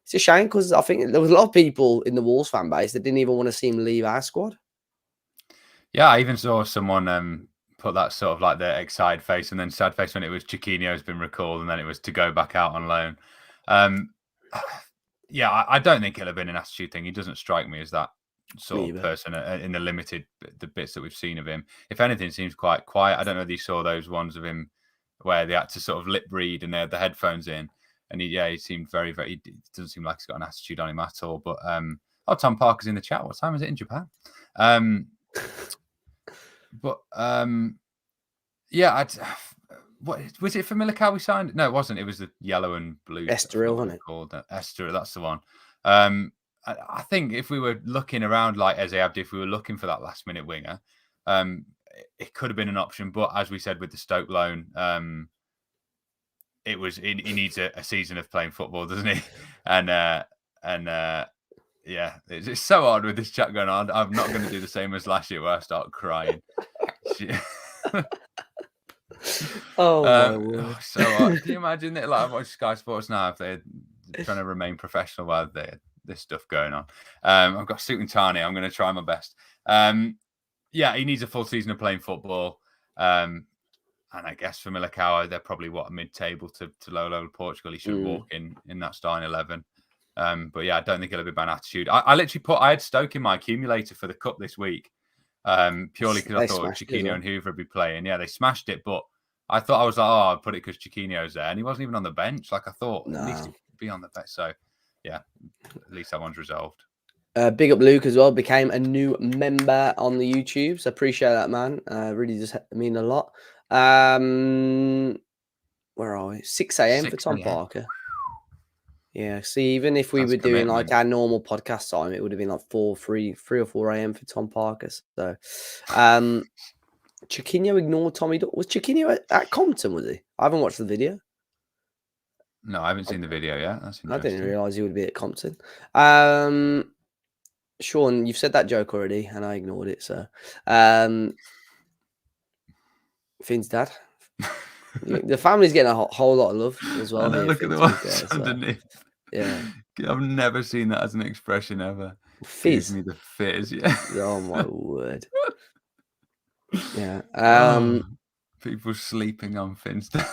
it's a shame because I think there was a lot of people in the Wolves fan base that didn't even want to see him leave our squad. Yeah, I even saw someone put that sort of like the excited face and then sad face when it was Chiquinho's been recalled and then it was to go back out on loan. Yeah, I don't think it'll have been an attitude thing. He doesn't strike me as that sort of person in the bits that we've seen of him. If anything, it seems quite quiet. I don't know if you saw those ones of him where they had to sort of lip read and they had the headphones in, and he seemed very, very. It doesn't seem like he's got an attitude on him at all. But Tom Parker's in the chat. What time is it in Japan? Yeah, what was it for Famalicão we signed? No, it wasn't. It was the yellow and blue. Estoril, wasn't it? Called Estoril. That's the one. I think if we were looking around like Eze Abdi, if we were looking for that last minute winger, it could have been an option. But as we said with the Stoke loan, he needs a season of playing football, doesn't he? And yeah, it's so hard with this chat going on. I'm not going to do the same as last year where I start crying. Oh, my word. So hard. Can you imagine that? Like I watch Sky Sports now if they're trying to remain professional while this stuff going on. I've got Suit and Tani. I'm going to try my best. Yeah, he needs a full season of playing football. And I guess for Famalicão, they're probably mid-table to low level Portugal. He should walk in that starting 11. But yeah, I don't think it'll be a bad attitude. I literally I had Stoke in my accumulator for the cup this week, purely because I thought Chiquinho and Hoover would be playing. Yeah, they smashed it, but I thought I was like, I'll put it because Chiquinho's there, and he wasn't even on the bench. Like I thought, at least he'd be on the bench. So yeah, at least that one's resolved. Big up Luke as well. Became a new member on the YouTube, so appreciate that, man. Really does mean a lot. Where are we? 6 a.m. for Tom Parker. Yeah, see, even if we were doing like our normal podcast time, it would have been like 3 or 4 a.m. for Tom Parker. So, Chiquinho ignored Tommy. Was Chiquinho at Compton? Was he? I haven't watched the video. No, I haven't seen the video yet. That's interesting. I didn't realize he would be at Compton. Sean, you've said that joke already, and I ignored it. So, Finn's dad. The family's getting a whole lot of love as well. Look at the ones underneath. Yeah, I've never seen that as an expression ever. Fizz. Gives me the fizz. Yeah. Oh my word. Yeah. People sleeping on Finsta.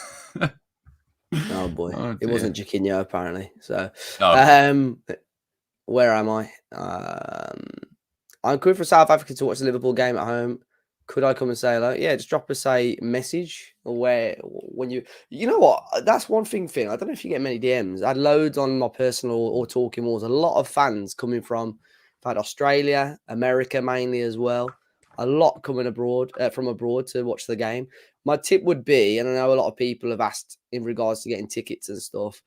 Oh boy, Oh, it dear. wasn't Jaquinho apparently. So, Oh, where am I? I'm coming from South Africa to watch the Liverpool game at home. Could I come and say hello? Yeah, just drop us a message or when you know what? That's one thing. I don't know if you get many DMs. I had loads on my personal or talking walls. A lot of fans coming from, in fact, Australia, America mainly as well. A lot coming abroad from abroad to watch the game. My tip would be, and I know a lot of people have asked in regards to getting tickets and stuff.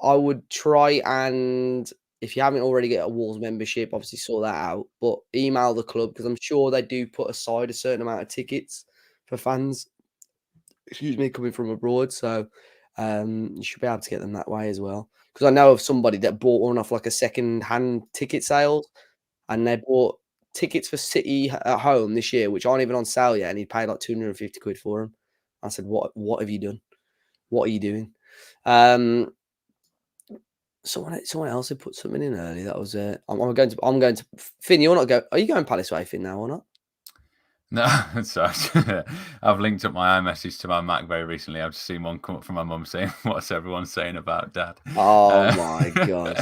I would try and if you haven't already get a Wolves membership, obviously sort that out. But email the club because I'm sure they do put aside a certain amount of tickets for fans. Excuse me, coming from abroad. So you should be able to get them that way as well. Because I know of somebody that bought one off like a second-hand ticket sales, and they bought tickets for City at home this year, which aren't even on sale yet, and he paid like 250 quid for them. I said, "What have you done? What are you doing?" Someone else had put something in earlier. That was I'm going to Finn. You're not going. Are you going Palace way, Finn? Now or not? no, sorry. I've linked up my iMessage to my Mac very recently. I've just seen one come up from my mum saying, "What's everyone saying about Dad?" Oh my god!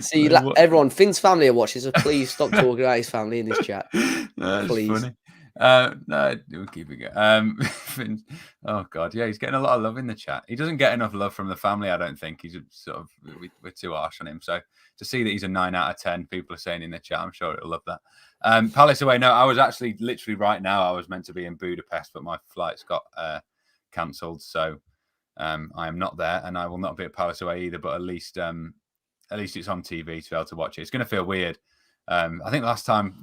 See, everyone, Finn's family are watching, so please stop talking about his family in this chat. No, please. Funny. No, we'll keep it going. Oh god, yeah, he's getting a lot of love in the chat. He doesn't get enough love from the family, I don't think. He's sort of we're too harsh on him. So to see that he's a 9 out of 10, people are saying in the chat, I'm sure it'll love that. Palace away. No, I was actually literally right now. I was meant to be in Budapest, but my flights got cancelled, so I am not there, and I will not be at Palace away either. But at least it's on TV to be able to watch it. It's going to feel weird. I think last time,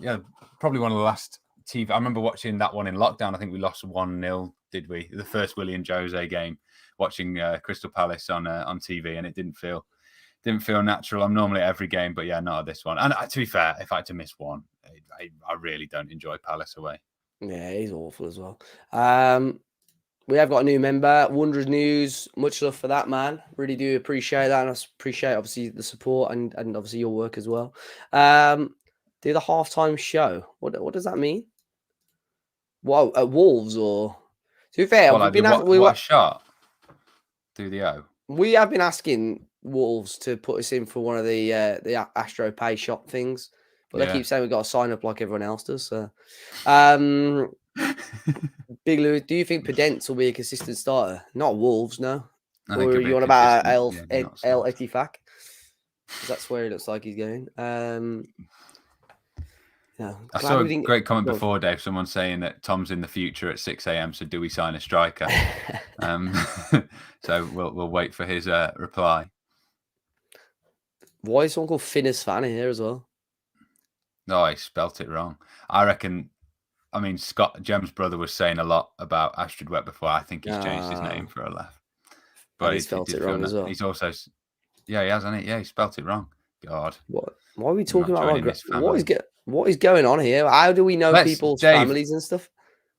probably one of the last TV. I remember watching that one in lockdown. I think we lost 1-0, did we? The first Willian Jose game, watching Crystal Palace on TV, and it didn't feel natural. I'm normally at every game, but yeah, not at this one. And to be fair, if I had to miss one, I really don't enjoy Palace away. Yeah, he's awful as well. We have got a new member, Wonders News. Much love for that, man. Really do appreciate that, and I appreciate obviously the support and obviously your work as well. Do the halftime show. What does that mean? Whoa, at Wolves or to be fair, what shot? Do the O. We have been asking Wolves to put us in for one of the Astro Pay shop things, but they keep saying we've got to sign up like everyone else does. So, Big Louis, do you think Podence will be a consistent starter? Not Wolves, no. Or are you on about El Etifak? That's where it looks like he's going. I saw a great comment before, Dave. Someone saying that Tom's in the future at 6 a.m. So do we sign a striker? So we'll wait for his reply. Why is someone called Finners Fan here as well? No, I spelt it wrong. I reckon. I mean, Scott Jem's brother was saying a lot about Astrid Wet before. I think he's changed his name for a laugh. But he spelt it wrong as well. He's also, he hasn't it? Yeah, he spelt it wrong. God. What? Why are we talking about what is going on here? How do we know people's families and stuff?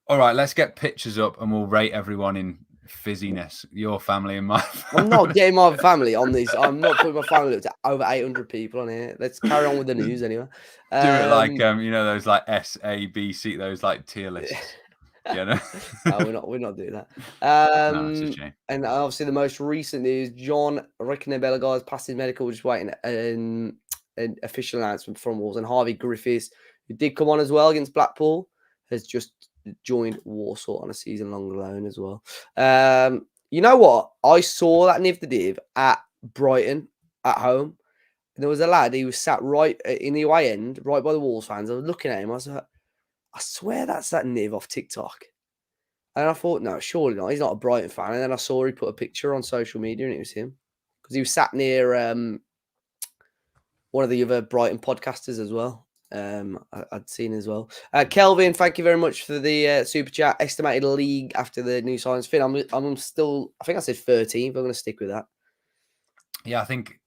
All right, let's get pictures up and we'll rate everyone in fizziness. Your family and my family. I'm not getting my family on this. I'm not putting my family up to over 800 people on here. Let's carry on with the news anyway. Do it like those like S, A, B, C, those like tier lists. No, we're not doing that. No, that's a shame. And obviously the most recent news, John Rickner-Bellegar has passed his medical, just waiting an official announcement from Wolves. And Harvey Griffiths, who did come on as well against Blackpool, has just joined Warsaw on a season-long loan as well. You know what? I saw that Niv the Div at Brighton at home. And there was a lad, he was sat right in the away end, right by the Wolves fans. I was looking at him, I was like, I swear that's that Niv off TikTok. And I thought, no, surely not. He's not a Brighton fan. And then I saw he put a picture on social media and it was him. Because he was sat near one of the other Brighton podcasters as well. I'd seen as well. Kelvin, thank you very much for the super chat. Estimated league after the new signings. Finn, I'm still, I think I said 13th. I'm going to stick with that. Yeah, I think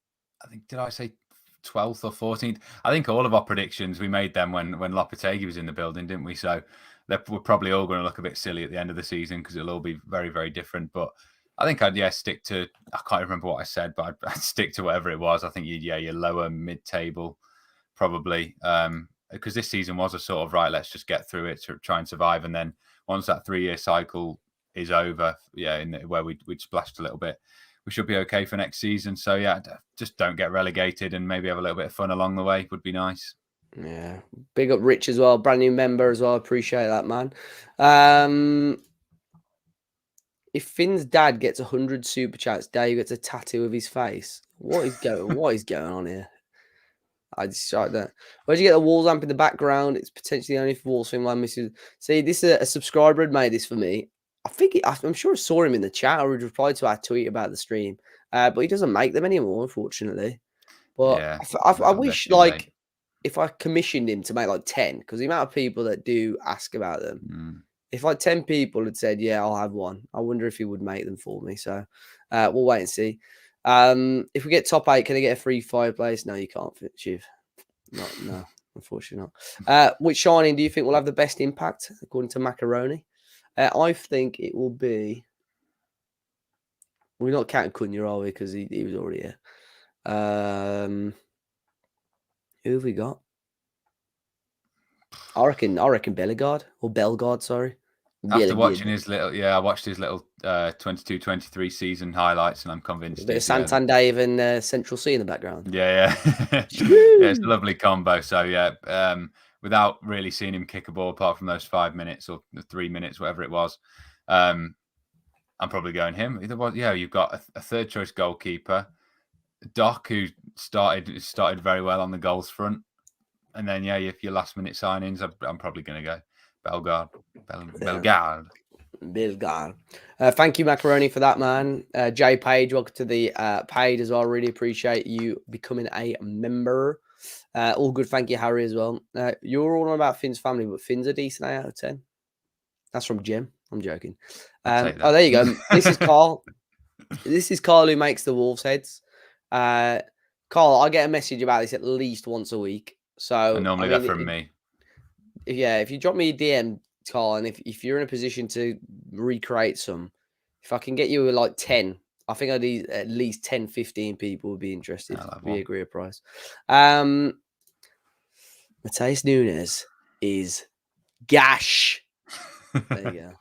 did I say 12th or 14th? I think all of our predictions, we made them when Lopetegui was in the building, didn't we? So we're probably all going to look a bit silly at the end of the season because it'll all be very, very different. But I think I'd stick to, I can't remember what I said, but I'd stick to whatever it was. I think your lower mid-table probably, because this season was a sort of, right, let's just get through it to try and survive. And then once that 3-year cycle is over, where we'd splashed a little bit, we should be okay for next season. So yeah, just don't get relegated and maybe have a little bit of fun along the way would be nice. Yeah, big up Rich as well, brand new member as well. Appreciate that, man. If Finn's dad gets 100 super chats, Dave gets a tattoo of his face. What is going on here? I just like that. Where'd you get the Wolves amp in the background? It's potentially only for Wolves Finn. See, this is a subscriber had made this for me. I'm sure I saw him in the chat or he replied to our tweet about the stream. But he doesn't make them anymore, unfortunately. But Yeah, I wish, like, if I commissioned him to make like 10, because the amount of people that do ask about them, if like 10 people had said, yeah, I'll have one, I wonder if he would make them for me. So we'll wait and see. If we get top 8, can I get a free fireplace? No, you can't, Shiv. No, unfortunately not. Which signing do you think will have the best impact, according to Macaroni? I think it will be. We're not counting Cunha, are we? Because he was already here. Who have we got? I reckon Bellegarde or Bellegarde, sorry. After watching I watched his little 22-23 season highlights, and I'm convinced. A bit of Santander and Central C in the background. Yeah. Yeah, it's a lovely combo. So yeah, without really seeing him kick a ball apart from those 5 minutes or the 3 minutes, whatever it was, I'm probably going him. You've got a third choice goalkeeper, Doc, who started very well on the goals front, and then if your last minute signings, I'm probably going to go Bellegarde. Thank you, Macaroni, for that, man. Jay Page, welcome to the page as well. Really appreciate you becoming a member. All good. Thank you, Harry, as well. You're all on about Finn's family, but Finn's a decent 8 out of 10. That's from Jim. I'm joking. There you go. This is Carl. This is Carl who makes the Wolves heads. Carl, I get a message about this at least once a week. So normally that's from me. If you drop me a DM, Carl, and if you're in a position to recreate some, if I can get you like 10, I think at least 10, 15 people would be interested. We agree a price. Matheus Nunes is gash. There you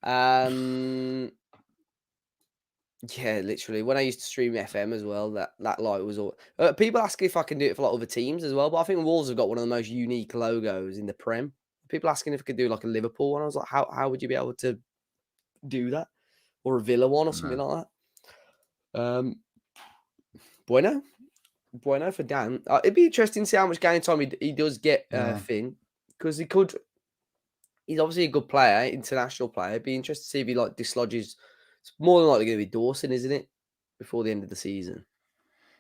go. Yeah, literally. When I used to stream FM as well, that light was all. People ask if I can do it for like other teams as well, but I think Wolves have got one of the most unique logos in the Prem. People asking if I could do like a Liverpool one. I was like, how would you be able to do that, or a Villa one or something like that? Bueno for Dan. It'd be interesting to see how much game time he does get, Finn, because he's obviously a good player, international player. It'd be interesting to see if he like dislodges. It's more than likely going to be Dawson, isn't it? Before the end of the season.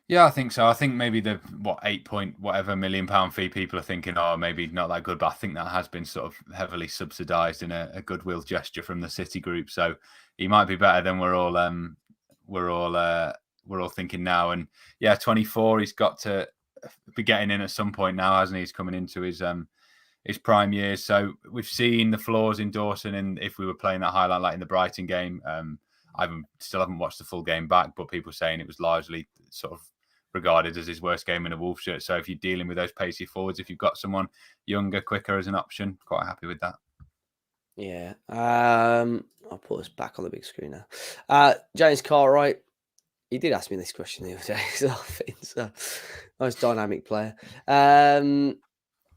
Yeah, I think so. I think maybe the £8 million fee people are thinking, oh, maybe not that good, but I think that has been sort of heavily subsidised in a goodwill gesture from the City Group. So he might be better than we're all thinking now. And yeah, 24, he's got to be getting in at some point now, hasn't he? He's coming into his prime years. So we've seen the flaws in Dawson, and if we were playing that highlight like in the Brighton game, I still haven't watched the full game back, but people saying it was largely sort of regarded as his worst game in a Wolves shirt. So if you're dealing with those pacey forwards, if you've got someone younger, quicker as an option, quite happy with that. Yeah. I'll put us back on the big screen now. James Cartwright, he did ask me this question the other day. So nice dynamic player.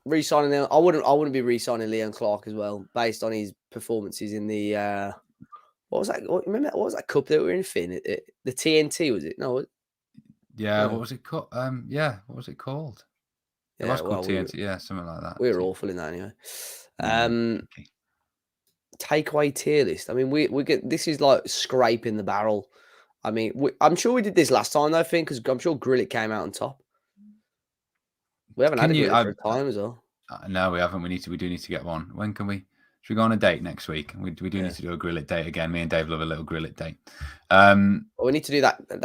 Re-signing them. I wouldn't be re-signing Leon Clark as well, based on his performances in the what was that? Remember what was that cup that we were in, Finn? The TNT, was it? No. Yeah. What was it called? What was it called? It was called TNT. Something like that. We were awful in that anyway. Takeaway tier list. I mean, we get this is like scraping the barrel. I mean, I'm sure we did this last time though, Finn, because I'm sure Grillit came out on top. We haven't had it for a time as well. No, we haven't. We do need to get one. When can we? Should we go on a date next week? We do need to do a Grillit date again. Me and Dave love a little Grillit date. Well, we need to do that. I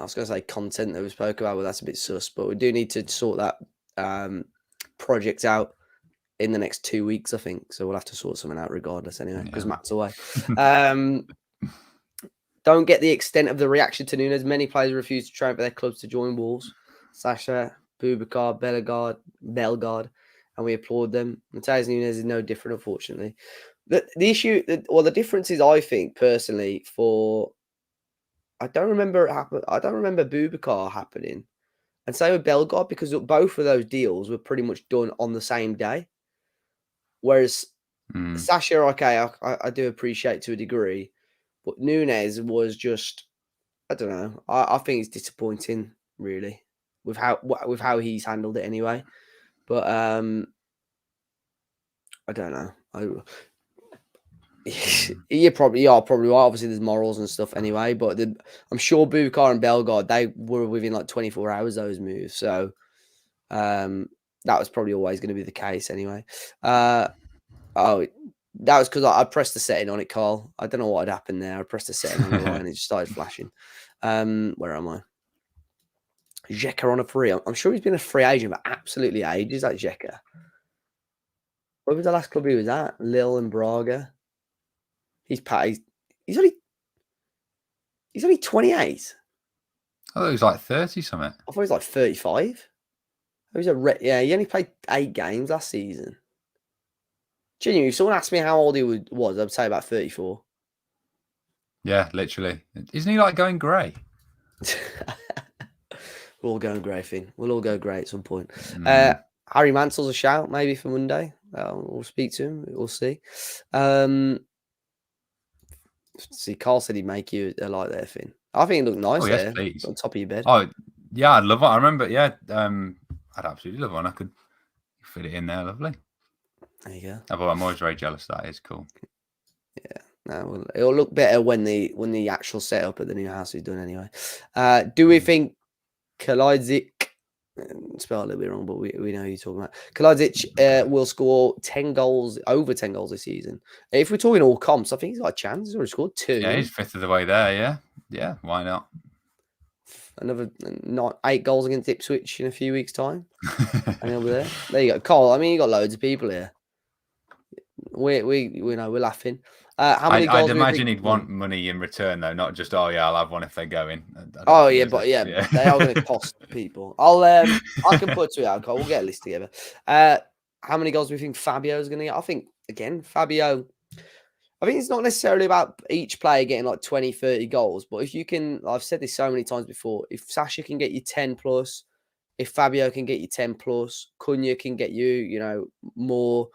was going to say content that we spoke about, but that's a bit sus. But we do need to sort that project out in the next 2 weeks, I think. So we'll have to sort something out regardless anyway, because Matt's away. Don't get the extent of the reaction to Nunes. Many players refuse to train for their clubs to join Wolves. Sasha, Boubacar, Bellegarde, and we applaud them. Matheus Nunes is no different, unfortunately. The issue, the difference is, I think personally, I don't remember it happen. I don't remember Boubacar happening, and same with Bellegarde, because both of those deals were pretty much done on the same day. Whereas Sasha, okay, I do appreciate to a degree, but Nunez was just, I don't know. I think it's disappointing, really, with how he's handled it anyway. But I don't know. You probably are right. Obviously, there's morals and stuff anyway. But I'm sure Boubacar and Bellegarde, they were within like 24 hours, those moves. So that was probably always going to be the case anyway. That was because I pressed the setting on it, Carl. I don't know what had happened there. I pressed the setting on the line and it just started flashing. Where am I? Xhaka on a free. I'm sure he's been a free agent for absolutely ages, that Xhaka. Where was the last club he was at? Lille and Braga. He's only 28. I thought he was like 30 something. I thought he was like 35. He only played 8 games last season. Genuinely, if someone asked me how old he was, I'd say about 34. Yeah, literally. Isn't he like going grey? We're all going grey, Finn. We'll all go grey at some point. Harry Mansell's a shout, maybe for Monday. We'll speak to him. We'll see. See, Carl said he'd make you a light there, Finn. I think it looked nice there. Please. On top of your bed. Oh, yeah, I'd love it. I remember, yeah. I'd absolutely love one. I could fit it in there. Lovely. There you go. I'm always very jealous. That is cool. Yeah. No, it'll look better when the actual setup at the new house is done anyway. Do we think Kalajdzic, spell a little bit wrong, but we know who you're talking about. Kalajdzic will score over 10 goals this season. If we're talking all comps, I think he's got a chance. He's already scored 2. Yeah, he's fifth of the way there. Yeah. Yeah, why not? Another 8 goals against Ipswich in a few weeks' time. And he'll be there. There you go. Carl, I mean, you got loads of people here. We know we're laughing. How many goals? I'd imagine he'd want money in return, though, not just I'll have one if they go in. They are going to cost people. I can put it out, Carl. We'll get a list together. How many goals do we think Fabio is going to get? I think again, Fabio. I think it's not necessarily about each player getting like 20, 30 goals, but if you can, I've said this so many times before, if Sasha can get you 10 plus, if Fabio can get you 10 plus, Cunha can get you, more,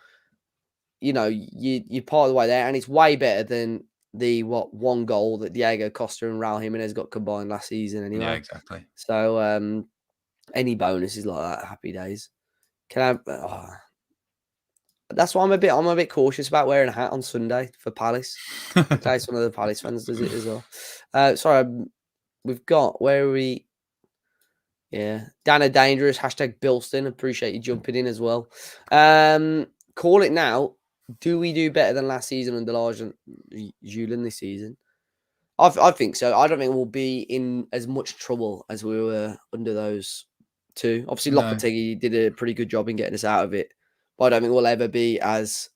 you're part of the way there. And it's way better than the one goal that Diego Costa and Raul Jimenez got combined last season anyway. Yeah, exactly. So any bonuses like that, happy days. That's why I'm a bit cautious about wearing a hat on Sunday for Palace. In case one of the Palace fans does it as well. Sorry, we've got, where are we? Yeah, Dana Dangerous, #Bilston. Appreciate you jumping in as well. Call it now. Do we do better than last season under Lars and Julian this season? I think so. I don't think we'll be in as much trouble as we were under those two. Obviously, Lopetegui did a pretty good job in getting us out of it. But I don't think we'll ever be as,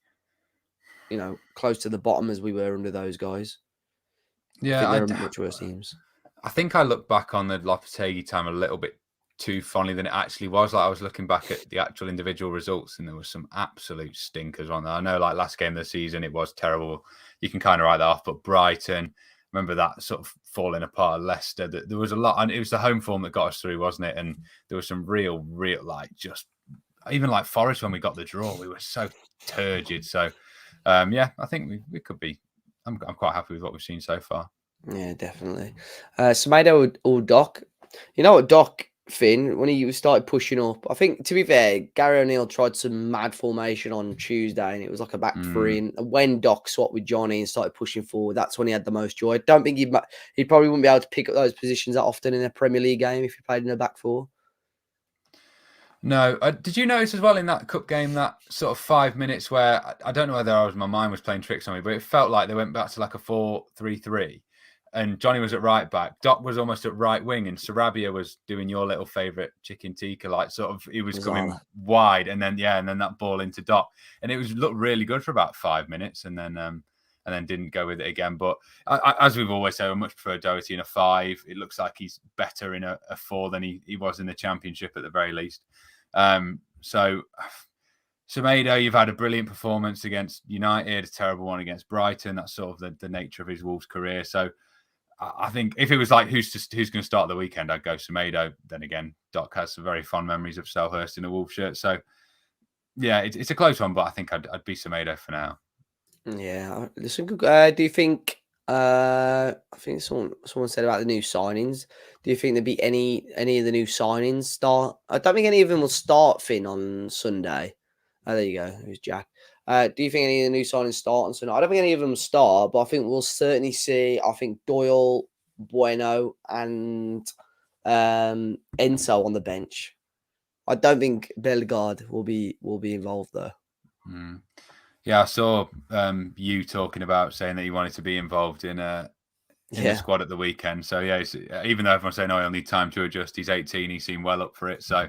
close to the bottom as we were under those guys. Yeah, I think they're much worse teams. I think I look back on the Lopetegui time a little bit too fondly than it actually was. Like I was looking back at the actual individual results, and there was some absolute stinkers on there. I know, like last game of the season, it was terrible. You can kind of write that off. But Brighton, remember that sort of falling apart. Leicester, there was a lot, and it was the home form that got us through, wasn't it? And there was some real, just. Even like Forest, when we got the draw, we were so turgid. So, I think we could be. I'm quite happy with what we've seen so far. Yeah, definitely. Semedo or Doc? You know what, Doc, Finn, when he started pushing up, I think, to be fair, Gary O'Neill tried some mad formation on Tuesday, and it was like a back three. And when Doc swapped with Johnny and started pushing forward, that's when he had the most joy. I don't think he probably wouldn't be able to pick up those positions that often in a Premier League game if he played in a back four. No. Did you notice as well in that cup game, that sort of 5 minutes where I don't know whether my mind was playing tricks on me, but it felt like they went back to like a 4-3-3 and Johnny was at right back. Doc was almost at right wing and Sarabia was doing your little favourite chicken tikka, like sort of, he was coming wide and then that ball into Doc. And it looked really good for about 5 minutes and then didn't go with it again. But as we've always said, I much prefer Doherty in a 5. It looks like he's better in a 4 than he was in the Championship at the very least. So Semedo, you've had a brilliant performance against United, a terrible one against Brighton. That's sort of the nature of his Wolves career. So I think if it was like who's going to start the weekend, I'd go Semedo. Then again, Doc has some very fond memories of Selhurst in a Wolves shirt. So yeah, it's a close one, but I think I'd be Semedo for now. Yeah, listen. Do you think? I think someone said about the new signings. Do you think there'd be any of the new signings start? I don't think any of them will start, Finn, on Sunday. Oh, there you go. Who's Jack? Do you think any of the new signings start on Sunday? I don't think any of them start, but I think we'll certainly see. I think Doyle, Bueno, and Enzo on the bench. I don't think Bellegarde will be involved though. Mm. Yeah, I saw you talking about saying that you wanted to be involved in the squad at the weekend. So yeah, even though everyone's saying, "Oh, he'll need time to adjust," he's 18. He seemed well up for it. So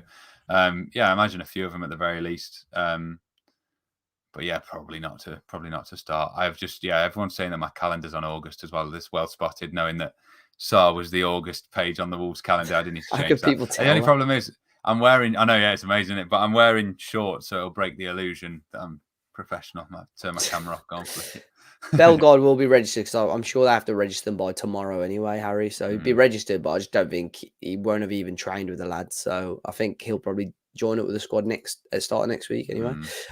yeah, I imagine a few of them at the very least. But yeah, probably not to start. I've just everyone's saying that my calendar's on August as well. This well spotted, knowing that Sarr was the August page on the Wolves calendar. I didn't need to change How could that. people tell The only that? problem is I'm wearing. I know, yeah, it's amazing, isn't it? But I'm wearing shorts, so it'll break the illusion that I'm professional. I might turn my camera off. Go on, flick it. Bellegarde will be registered because I'm sure they have to register them by tomorrow anyway, Harry. So he'd be Mm. registered, but I just don't think he won't have even trained with the lads. So I think he'll probably join up with the squad at start of next week anyway.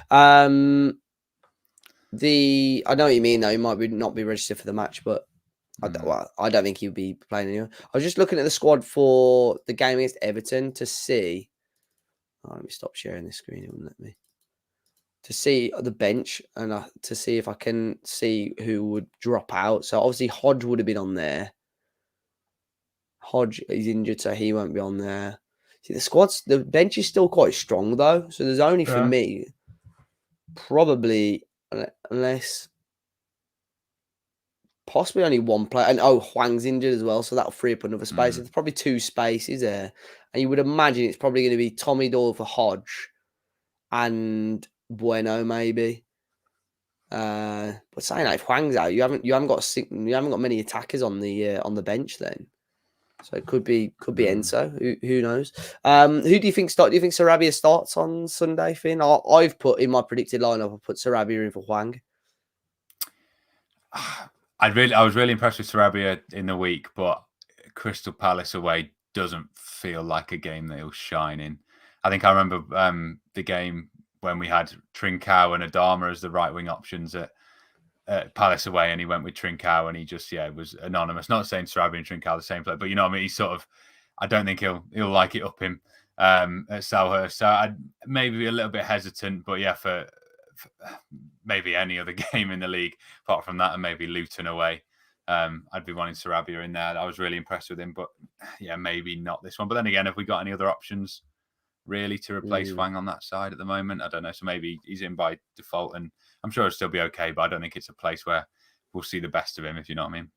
Mm. I know what you mean though. He might not be registered for the match, but I Mm. don't think he'll be playing anyway. I was just looking at the squad for the game against Everton to see. Oh, let me stop sharing this screen. It wouldn't let me. To see the bench and to see if I can see who would drop out. So obviously Hodge would have been on there. Hodge is injured, so he won't be on there. See, the bench is still quite strong though. So there's only for Yeah. me, probably unless possibly only one player. And Huang's injured as well, so that'll free up another space. Mm. There's probably two spaces there, and you would imagine it's probably going to be Tommy Doyle for Hodge and Bueno maybe. But saying that, if Huang's out, you haven't got many attackers on the bench then. So it could be Enzo. Who knows? Who do you think start? Do you think Sarabia starts on Sunday, Finn? I've put in my predicted lineup. I put Sarabia in for Huang. I was really impressed with Sarabia in the week, but Crystal Palace away doesn't feel like a game that he'll shine in. I think I remember the game when we had Trincao and Adama as the right wing options at Palace away, and he went with Trincao, and he just was anonymous. Not saying Sarabia and Trincao are the same player, but you know what I mean. He's sort of, I don't think he'll like it up him at Selhurst. So I'd maybe be a little bit hesitant, but yeah, for maybe any other game in the league apart from that, and maybe Luton away, I'd be wanting Sarabia in there. I was really impressed with him, but yeah, maybe not this one. But then again, have we got any other options really to replace Wang on that side at the moment? I don't know. So maybe he's in by default, and I'm sure it'll still be okay, but I don't think it's a place where we'll see the best of him, if you know what I mean.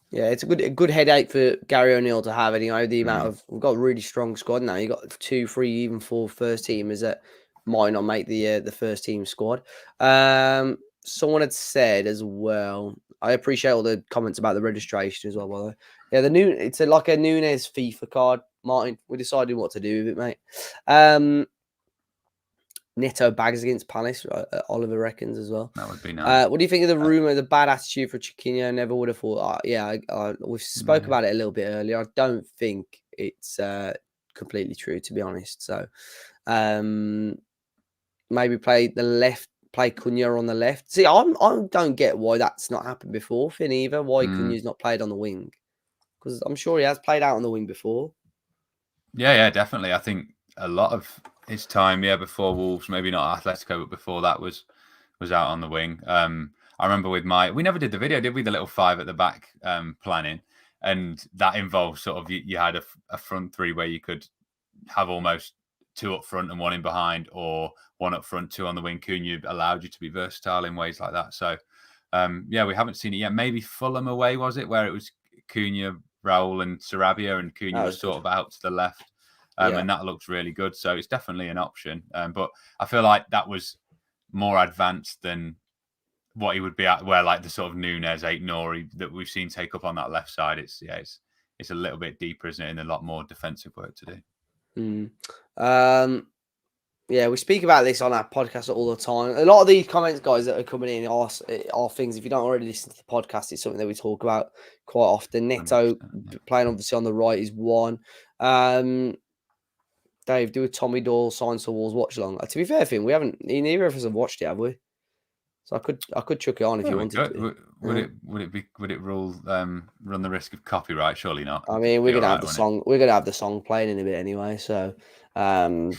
Yeah, it's a good headache for Gary O'Neill to have anyway. The amount of we've got a really strong squad now. You got 2, 3, even 4 first teamers that might not make the first team squad. Someone had said as well. I appreciate all the comments about the registration as well. By the way, yeah, it's like a Nunes FIFA card. Martin, we're deciding what to do with it, mate. Neto bags against Palace. Oliver reckons as well. That would be nice. What do you think of the rumor, the bad attitude for Chiquinho? Never would have thought. We spoke about it a little bit earlier. I don't think it's completely true, to be honest. So maybe play Cunha on the left. See, I don't get why that's not happened before, Finn, either. Why Cunha's not played on the wing? Because I'm sure he has played out on the wing before. Yeah, definitely. I think a lot of his time, before Wolves, maybe not Atletico, but before that was out on the wing. I remember we never did the video, did we? The little 5 at the back planning, and that involved sort of you had a front 3 where you could have almost 2 up front and 1 in behind, or 1 up front, 2 on the wing. Cunha allowed you to be versatile in ways like that. So we haven't seen it yet. Maybe Fulham away, was it, where it was Cunha, Raul and Sarabia, and Cunha was sort of out to the left. And that looks really good. So it's definitely an option. But I feel like that was more advanced than what he would be at, where like the sort of Nunes, Aït-Nouri that we've seen take up on that left side. It's a little bit deeper, isn't it? And a lot more defensive work to do. Yeah, we speak about this on our podcast all the time. A lot of these comments, guys, that are coming in are things. If you don't already listen to the podcast, it's something that we talk about quite often. Neto 100%, yeah. playing obviously on the right is one. Dave, do a Tommy Doyle Signs for Walls watch along. To be fair, Finn, we haven't. Neither of us have watched it, have we? So I could chuck it on if Yeah, you we wanted could. to. Would it run the risk of copyright? Surely not. I mean, we're Be gonna have alright, the wouldn't song. We're gonna have the song playing in a bit anyway. So, it?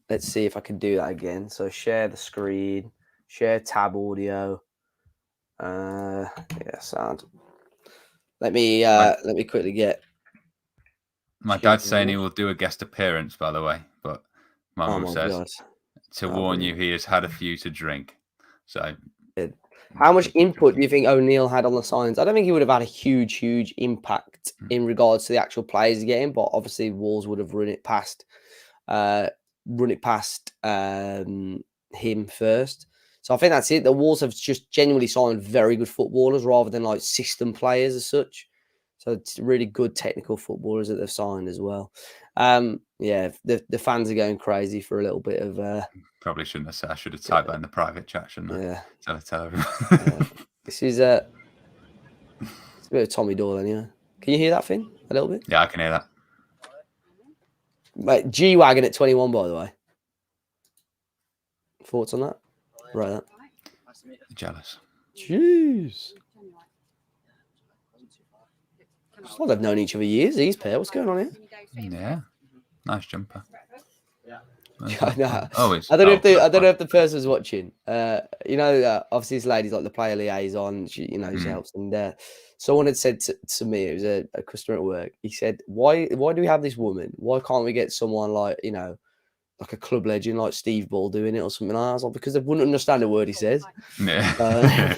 let's see if I can do that again. So, share the screen, share tab audio. Yeah, sound. Let me quickly get. My dad's saying he will do a guest appearance, by the way, but my Oh mum my says god! to Oh, warn you, brilliant. he has had a few to drink. So, How much input do you think O'Neill had on the signs? I don't think he would have had a huge impact in regards to the actual players game, but obviously Wolves would have run it past him first. So I think that's it. The Wolves have just genuinely signed very good footballers rather than like system players as such. So it's really good technical footballers that they've signed as well. Yeah, the fans are going crazy for a little bit of. probably shouldn't have said. I should have typed that in the private chat, shouldn't I? Yeah, Tell everyone. this is it's a bit of Tommy Doyle anyway. Can you hear that, Finn? A little bit. Yeah, I can hear that. Like G-Wagon at 21, by the way. Thoughts on that? Right. That. Jealous. Jeez. It's like they've known each other years. These pair. What's going on here? Yeah, nice jumper. I know. Always. I don't know if the person's watching. Obviously this lady's like the player liaison. She helps. And someone had said to me, it was a customer at work. He said, "Why do we have this woman? Why can't we get someone like like a club legend like Steve Ball doing it or something?" I was like, because they wouldn't understand a word he says. Yeah.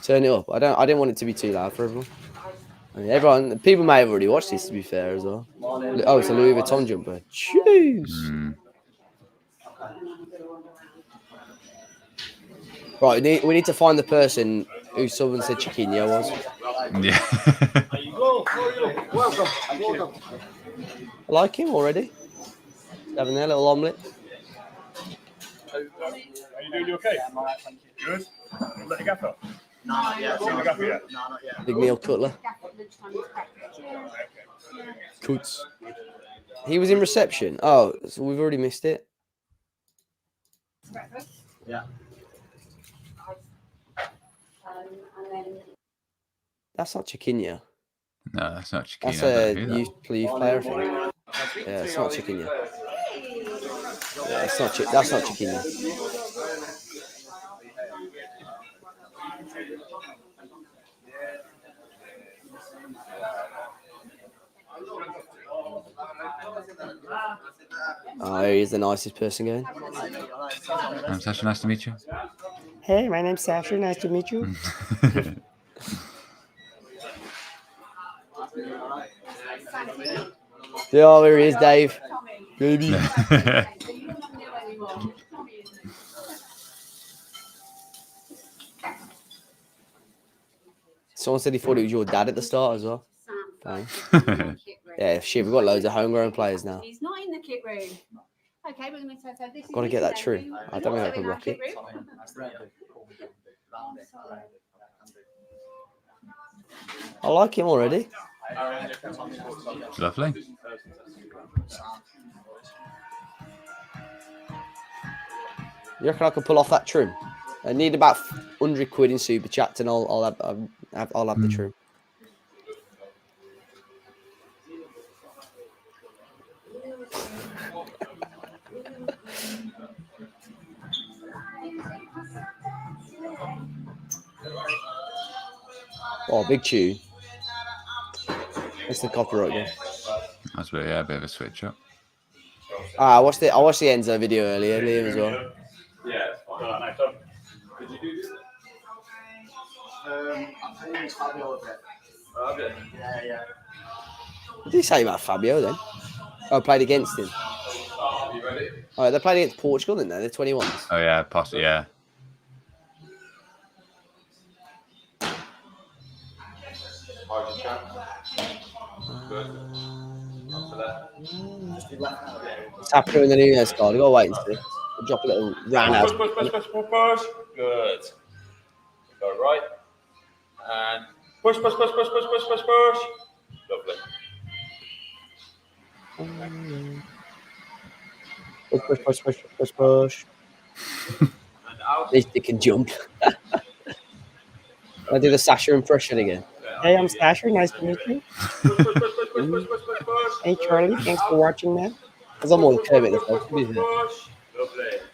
Turn it up. I didn't want it to be too loud for everyone. I mean, people may have already watched this, to be fair, as well. Oh, it's a Louis Vuitton jumper. Jeez. Right, we need to find the person who someone said Chiquinho was. Yeah. Welcome. I like him already. Having their little omelette. Are you doing okay? Yeah, I'm alright, thank you. Good? Let the gaffer? No, not yet. No, not yet. Big Neil Cutler. Coots. He was in reception. Oh, so we've already missed it. Yeah. That's not Chiquinho. No, that's not Chiquinho. That's a youth player, I think. Yeah, it's not Chiquinho. Yeah, that's not Chiquinho. Oh, he's the nicest person going. I'm Sasha, nice to meet you. Hey, my name's Sasha. Nice to meet you. Oh, there he is, Dave. Baby. Someone said he thought it was your dad at the start as well. Yeah, shit, we've got loads of homegrown players now. He's not in the kit room. Okay, we're going to say this. Got to get that true. I don't think I can rock it. I like him already. Lovely. You reckon I can pull off that trim? I need about 100 quid in super chat, and I'll have the trim. Oh, big tune. That's the copyright game. That's a bit of a switch up. I watched the Enzo video earlier, Liam as well. Yeah, nice. Did you do this? I think it's Fabio a bit. Okay. Yeah. What did he say about Fabio then? Oh, played against him. Are you ready? Oh, they played against Portugal, didn't they? They're 21s. Oh yeah, possibly. Yeah. What's happening in the Nunes card? We've got to wait and see. We'll drop a little round out. Push. Good. Go right. And push. Lovely. Push. At least they can jump. I do the Sasha impression again. Hey, I'm Sasha. Nice to meet you. Hey, Charlie. Thanks for watching, man. Because I'm all Kermit the Frog.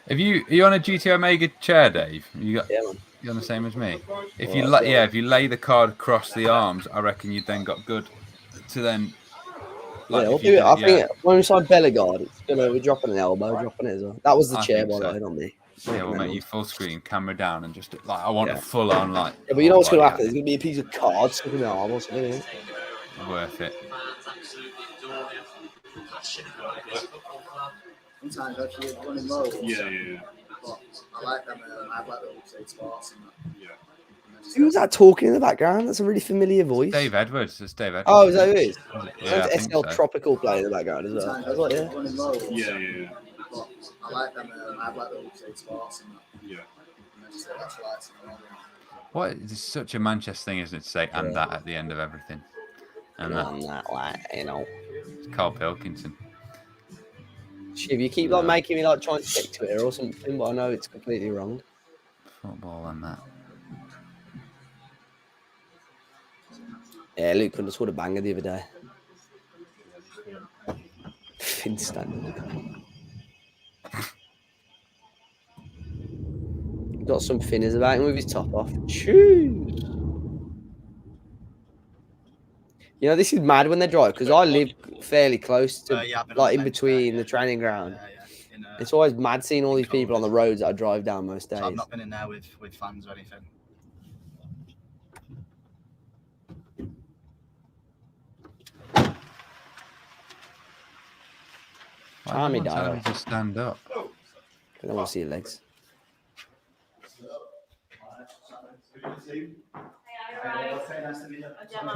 Are you on a GT Omega chair, Dave? Yeah, man. You're on the same as me. If you lay the card across the arms, I reckon you'd then got good to then. Like, we'll do it. I think when we sign Bellegarde, we're dropping an elbow, dropping it as well. That was the chair, by the way, not me. Yeah, we'll make you full screen, camera down, and just like I want a full on like. Yeah, but you know what's going to happen? There's going to be a piece of card stuck in the arm or something. Isn't it? Worth it. Sometimes actually running low. Yeah. But I like them. I like the upside spots and that. Yeah. Who's that talking in the background? That's a really familiar voice. Dave Edwards. It's Dave Edwards. Oh, is that who it is? Yeah, There's SL Tropical playing in the background as well. Sometimes I was like, actually running low. Yeah. But I like them. I like the upside spots and that. Yeah. And then just electrolytes and all that. What? It's such a Manchester thing, isn't it? To say and that at the end of everything. And that, like, you know. It's Carl Pilkington. Shiv, you keep like making me like trying to stick to it or something, but I know it's completely wrong. Football and that. Yeah, Luke Kunder scored a banger the other day. Instant. Got some finners about him with his top off. Choose. You know, this is mad when they drive because I live fairly close to, like, in between the training ground. It's always mad seeing all these people on the roads that I drive down most days. So I've not been in there with fans or anything. Army dial. Just stand up. I don't want to see your legs.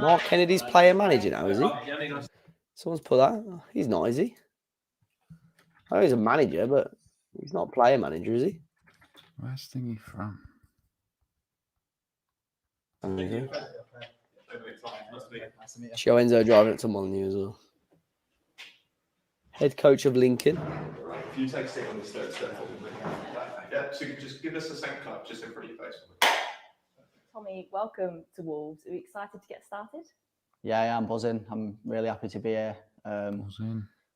Mark Kennedy's player manager now, is he? Someone's put that. He's not, is he? I know he's a manager, but he's not a player manager, is he? Where's Thingy from? Show Enzo driving it to Molyneux as well. Head coach of Lincoln. If you take a seat on this third step, yeah, so you can just give us the same clap just in front of your face. Tommy, welcome to Wolves. Are you excited to get started? Yeah, I'm buzzing. I'm really happy to be here.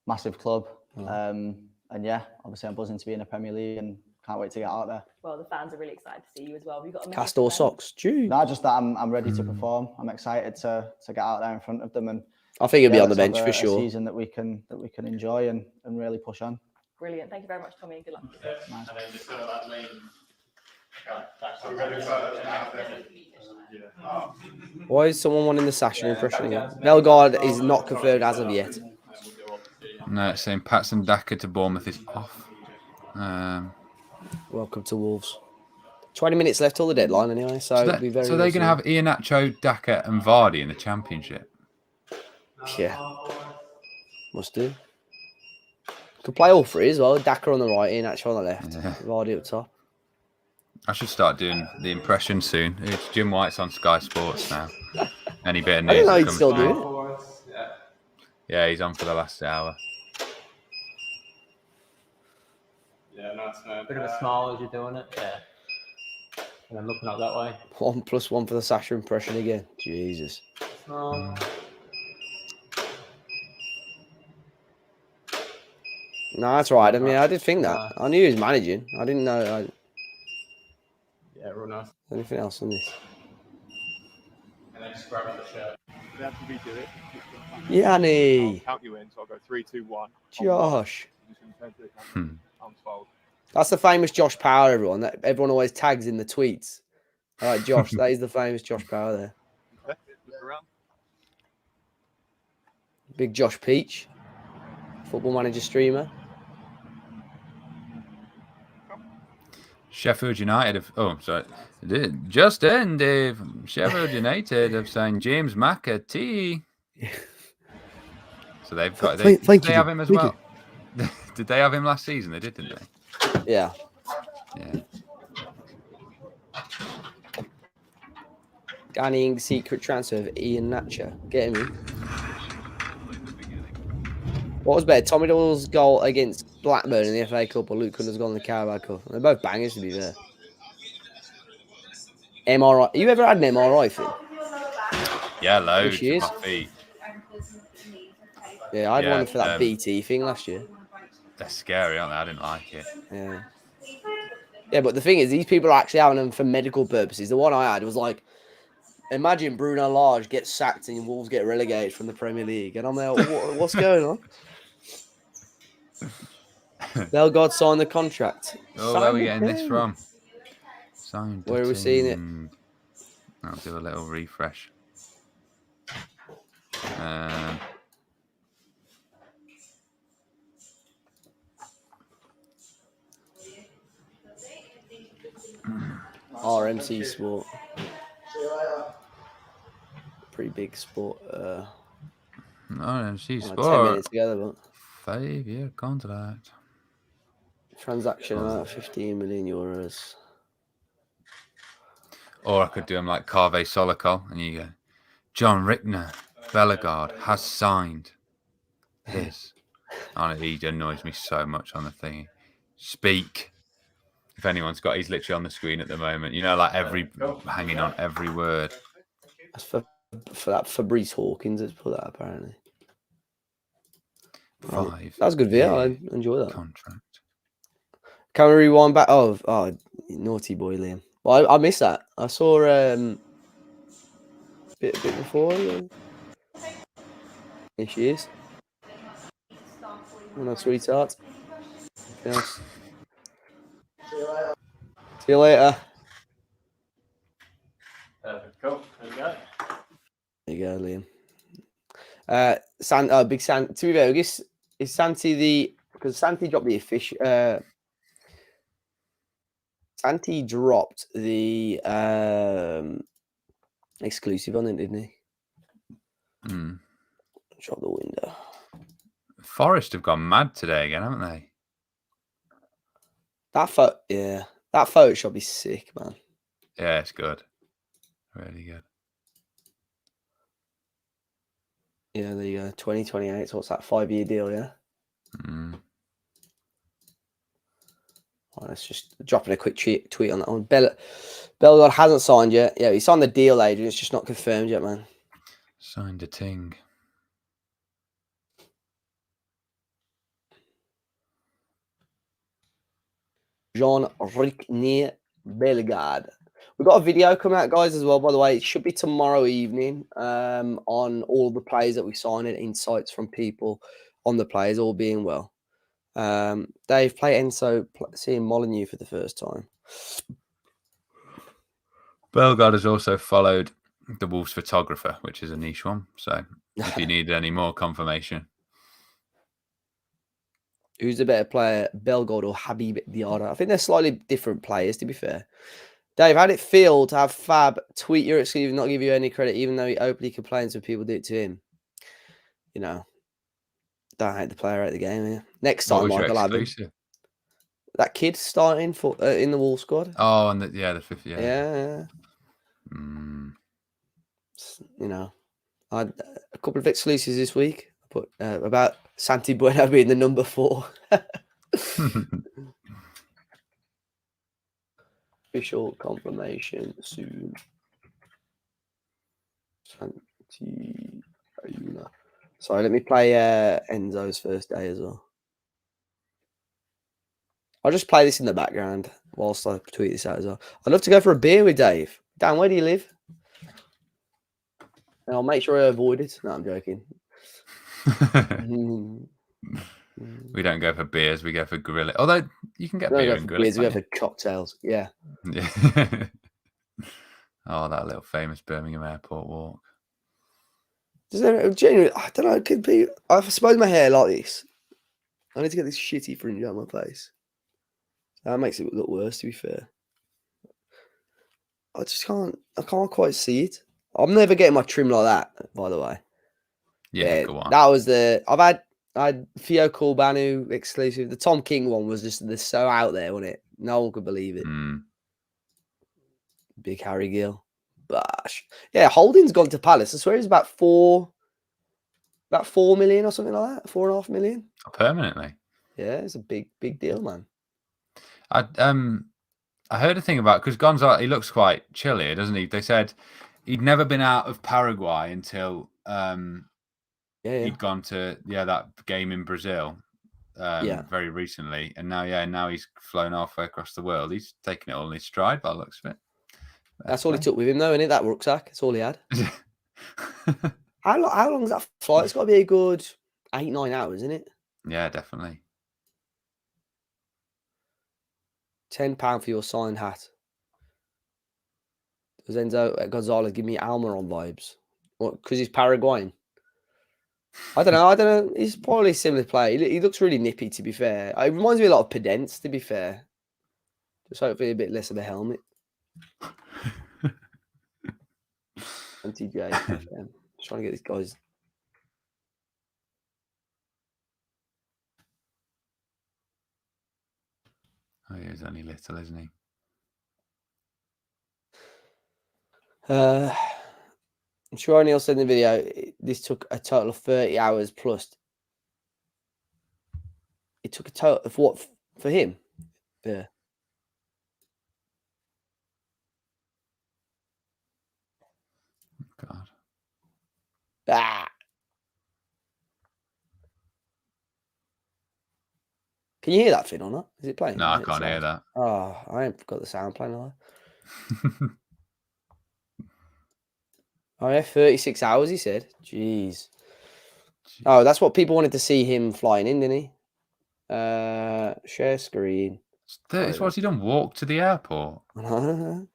Massive club. And yeah, obviously I'm buzzing to be in the Premier League and can't wait to get out there. Well, the fans are really excited to see you as well. Have you got a Castor socks. Jeez. No, just that I'm ready to perform. I'm excited to get out there in front of them, and I think he'll be on the let's bench have for a sure. season that we can enjoy and really push on. Brilliant. Thank you very much, Tommy, and good luck. Why is someone wanting the Sasha impression again? Bellegarde is not confirmed as of yet. No, it's saying Patson Daka to Bournemouth is off. Welcome to Wolves. 20 minutes left till the deadline anyway, so it'll be very. So they're going to have Iheanacho, Daka, and Vardy in the Championship. Yeah, must do. Could play all three as well. Daka on the right, Iheanacho on the left, Vardy up top. I should start doing the impression soon. It's Jim White's on Sky Sports now. Any bit of news? I didn't know that he'd comes still through. do it. Yeah, he's on for the last hour. Yeah, nice man. Bit of a smile as you're doing it. Yeah. And then looking up that way. 1+1 for the Sasha impression again. Jesus. No. No, that's right. I mean, I did think that. I knew he was managing. I didn't know Yeah, real nice. anything else on this. And then just grab the shirt. You have to redo it. Yanni. I'll count you in, so I'll go 3, 2, 1. Josh. Arms fold. That's the famous Josh Power, everyone. That everyone always tags in the tweets. All right, Josh. That is the famous Josh Power there. Okay, look around. Big Josh Peach. Football Manager streamer. Sheffield United have... Oh, sorry. Just ended. Sheffield United have signed James McAtee. So they've got. Thank Did they you, have him as thank well? Did they have him last season? They did, didn't they? Yeah. Yeah. Scanning secret transfer of Ian Natcher. Get him in. What was better, Tommy Doyle's goal against Blackburn in the FA Cup or Luke Cunner's goal in the Carabao Cup? They're both bangers, to be fair. MRI. You ever had an MRI thing? Yeah, loads she of is. my feet. Yeah, I had Yeah, one for that BT thing last year. They're scary, aren't they? I didn't like it. Yeah. Yeah, but the thing is, these people are actually having them for medical purposes. The one I had was like, imagine Bruno Lage gets sacked and Wolves get relegated from the Premier League. And I'm there, what's going on? Bellegarde signed the contract. Oh, where are we getting this from? Signed. Where are we seeing it? I'll do a little refresh. RMC Sport. Pretty big sport. RMC Like Sport. 10 minutes together, but 5-year contract. transaction about 15 million euros. Or I could do them like Carve Solikol, and you go, John Rickner, Bellegarde has signed his. He annoys me so much on the thing. Speak. If anyone's got, he's literally on the screen at the moment. You know, like hanging on every word. That's for that Fabrice Hawkins has put that apparently. 5. That's good video. I enjoy that. Contract. Can we rewind back? Oh, naughty boy, Liam. Well, I missed that. I saw bit before. Yeah. Here she is. Oh, no, sweetheart. Yes. See you later. Cool. There we go. There you go, Liam. Big San. To be fair, I guess is Santi because Santi dropped the official. Santi dropped the exclusive on it, didn't he? Drop the window. Forest have gone mad today again, haven't they? That Photoshop is sick, man. Yeah, it's good. Really good. Yeah, there you go. 2028. So what's that? 5-year deal, yeah? Right, let's just dropping a quick tweet on that one. Bellegarde hasn't signed yet. Yeah, he signed the deal, Adrian. It's just not confirmed yet, man. Signed a ting. Jean-Rickner Bellegarde. We've got a video coming out, guys, as well, by the way. It should be tomorrow evening on all the players that we signed and insights from people on the players, all being well. Dave, play Enzo, seeing Molyneux for the first time. Bellegarde has also followed the Wolves photographer, which is a niche one. So if you need any more confirmation. Who's the better player, Bellegarde or Habib Diarra? I think they're slightly different players, to be fair. Dave, how'd it feel to have Fab tweet your exclusive, not give you any credit, even though he openly complains when people do it to him? You know, don't hate the player at the game here. Next time, Michael Abbott. That kid starting for in the Wolves squad. Oh, and the fifth, yeah. Yeah. You know, I had a couple of exclusives this week. I put about Santi Bueno being the number 4. Official confirmation soon. Santi Ayuna. Sorry, let me play Enzo's first day as well. I'll just play this in the background whilst I tweet this out as well. I'd love to go for a beer with Dave. Dan, where do you live? And I'll make sure I avoid it. No, I'm joking. We don't go for beers, we go for grilling. Although you can get beer and grilling. We go for cocktails, yeah. Oh, that little famous Birmingham airport walk. Genuinely, I don't know. It could be. I suppose my hair like this. I need to get this shitty fringe out of my face. That makes it look worse, to be fair. I just can't. I can't quite see it. I'm never getting my trim like that, by the way. Yeah, go on. That was I had Theo Corbanu exclusive. The Tom King one was just so out there, wasn't it? No one could believe it. Big Harry Gill. Bash. Yeah, Holding's gone to Palace. I swear he's about 4 million or something like that. 4.5 million. Permanently. Yeah, it's a big deal, man. I heard a thing about because Gonzalo, he looks quite chill here, doesn't he? They said he'd never been out of Paraguay until he'd gone to that game in Brazil very recently, and now he's flown halfway across the world. He's taking it all in his stride by the looks of it. That's all he took with him, though, isn't it? That rucksack. That's all he had. How long is that flight? It's got to be a good 8-9 hours, isn't it? Yeah, definitely. £10 for your signed hat. Does Enzo Gonzalez give me Almiron vibes? What? Because he's Paraguayan. I don't know. He's probably a similar player. He looks really nippy, to be fair. It reminds me a lot of Pedence, to be fair. Just hopefully a bit less of a helmet. MTJ. Trying to get these guys. Oh, he's only little, isn't he? I'm sure O'Neill said in the video this took a total of 30 hours plus. It took a total of what for him? Yeah. God. Can you hear that, Finn, or not? Is it playing? No, I can't hear that. Oh, I ain't got the sound playing. Oh, yeah, 36 hours, he said. Jeez. Oh, that's what people wanted to see him flying in, didn't he? Share screen. It's what's he done? Walk to the airport? You have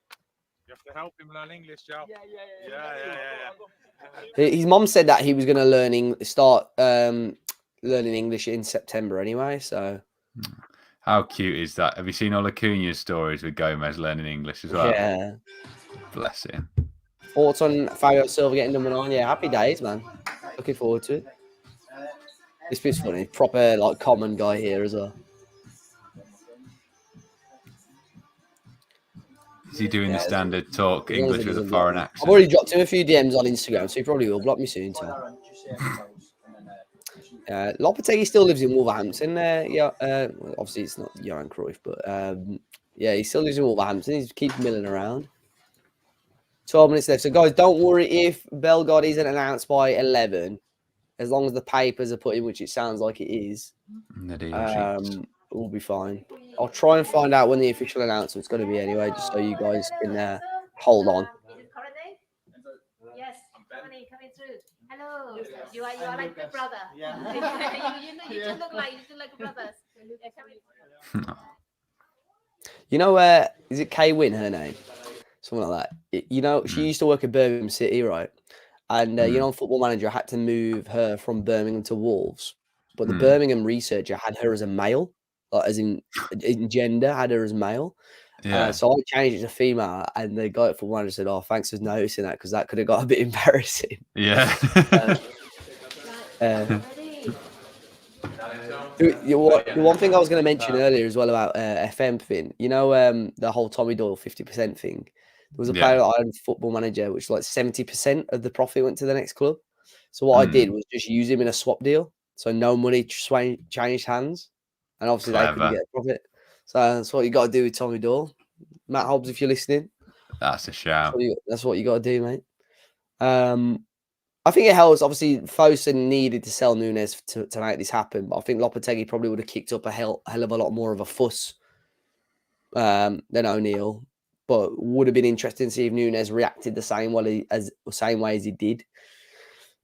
to help him learn English, Joe. Yeah. His mom said that he was going to start learning English in September anyway, so... How cute is that? Have you seen all Acuna's stories with Gomez learning English as well? Yeah. Bless him. Thoughts on Fabio Silva getting number 9? Yeah, happy days, man. Looking forward to it. This bit's funny. Proper, common guy here as well. Is he doing the standard talk English with a foreign accent? I've already dropped him a few DMs on Instagram, so he probably will block me soon too. Lopetegui still lives in Wolverhampton. Obviously it's not Johan Cruyff, but he still lives in Wolverhampton. He keeps milling around. 12 minutes left. So guys, don't worry if Bellegarde isn't announced by 11, as long as the papers are put in, which it sounds like it is. We'll be fine. I'll try and find out when the official announcement's going to be anyway, just so you guys can hold on. Yes, coming through. Hello. You are like a brother. Yeah. you two look like brothers. You know, is it Kay Wynn, her name? Something like that. You know, she used to work at Birmingham City, right? And you know, on Football Manager, I had to move her from Birmingham to Wolves, but the Birmingham researcher had her as a male, as in gender, had her as male. Yeah. So I changed it to female, and the guy at Football Manager said, "Oh, thanks for noticing that, because that could have got a bit embarrassing." Yeah. The one thing I was going to mention earlier as well about FM thing, you know, the whole Tommy Doyle 50% thing. There was a player that I had Football Manager, which was like 70% of the profit went to the next club. So what I did was just use him in a swap deal, so no money changed hands, and obviously they couldn't get a profit. So that's what you got to do with Tommy Doyle. Matt Hobbs, if you're listening, that's a shout. That's what you got to do, mate. I think it helps. Obviously, Fosun needed to sell Nunes to make this happen, but I think Lopetegui probably would have kicked up a hell of a lot more of a fuss than O'Neill. But would have been interesting to see if Nunes reacted the same way as he did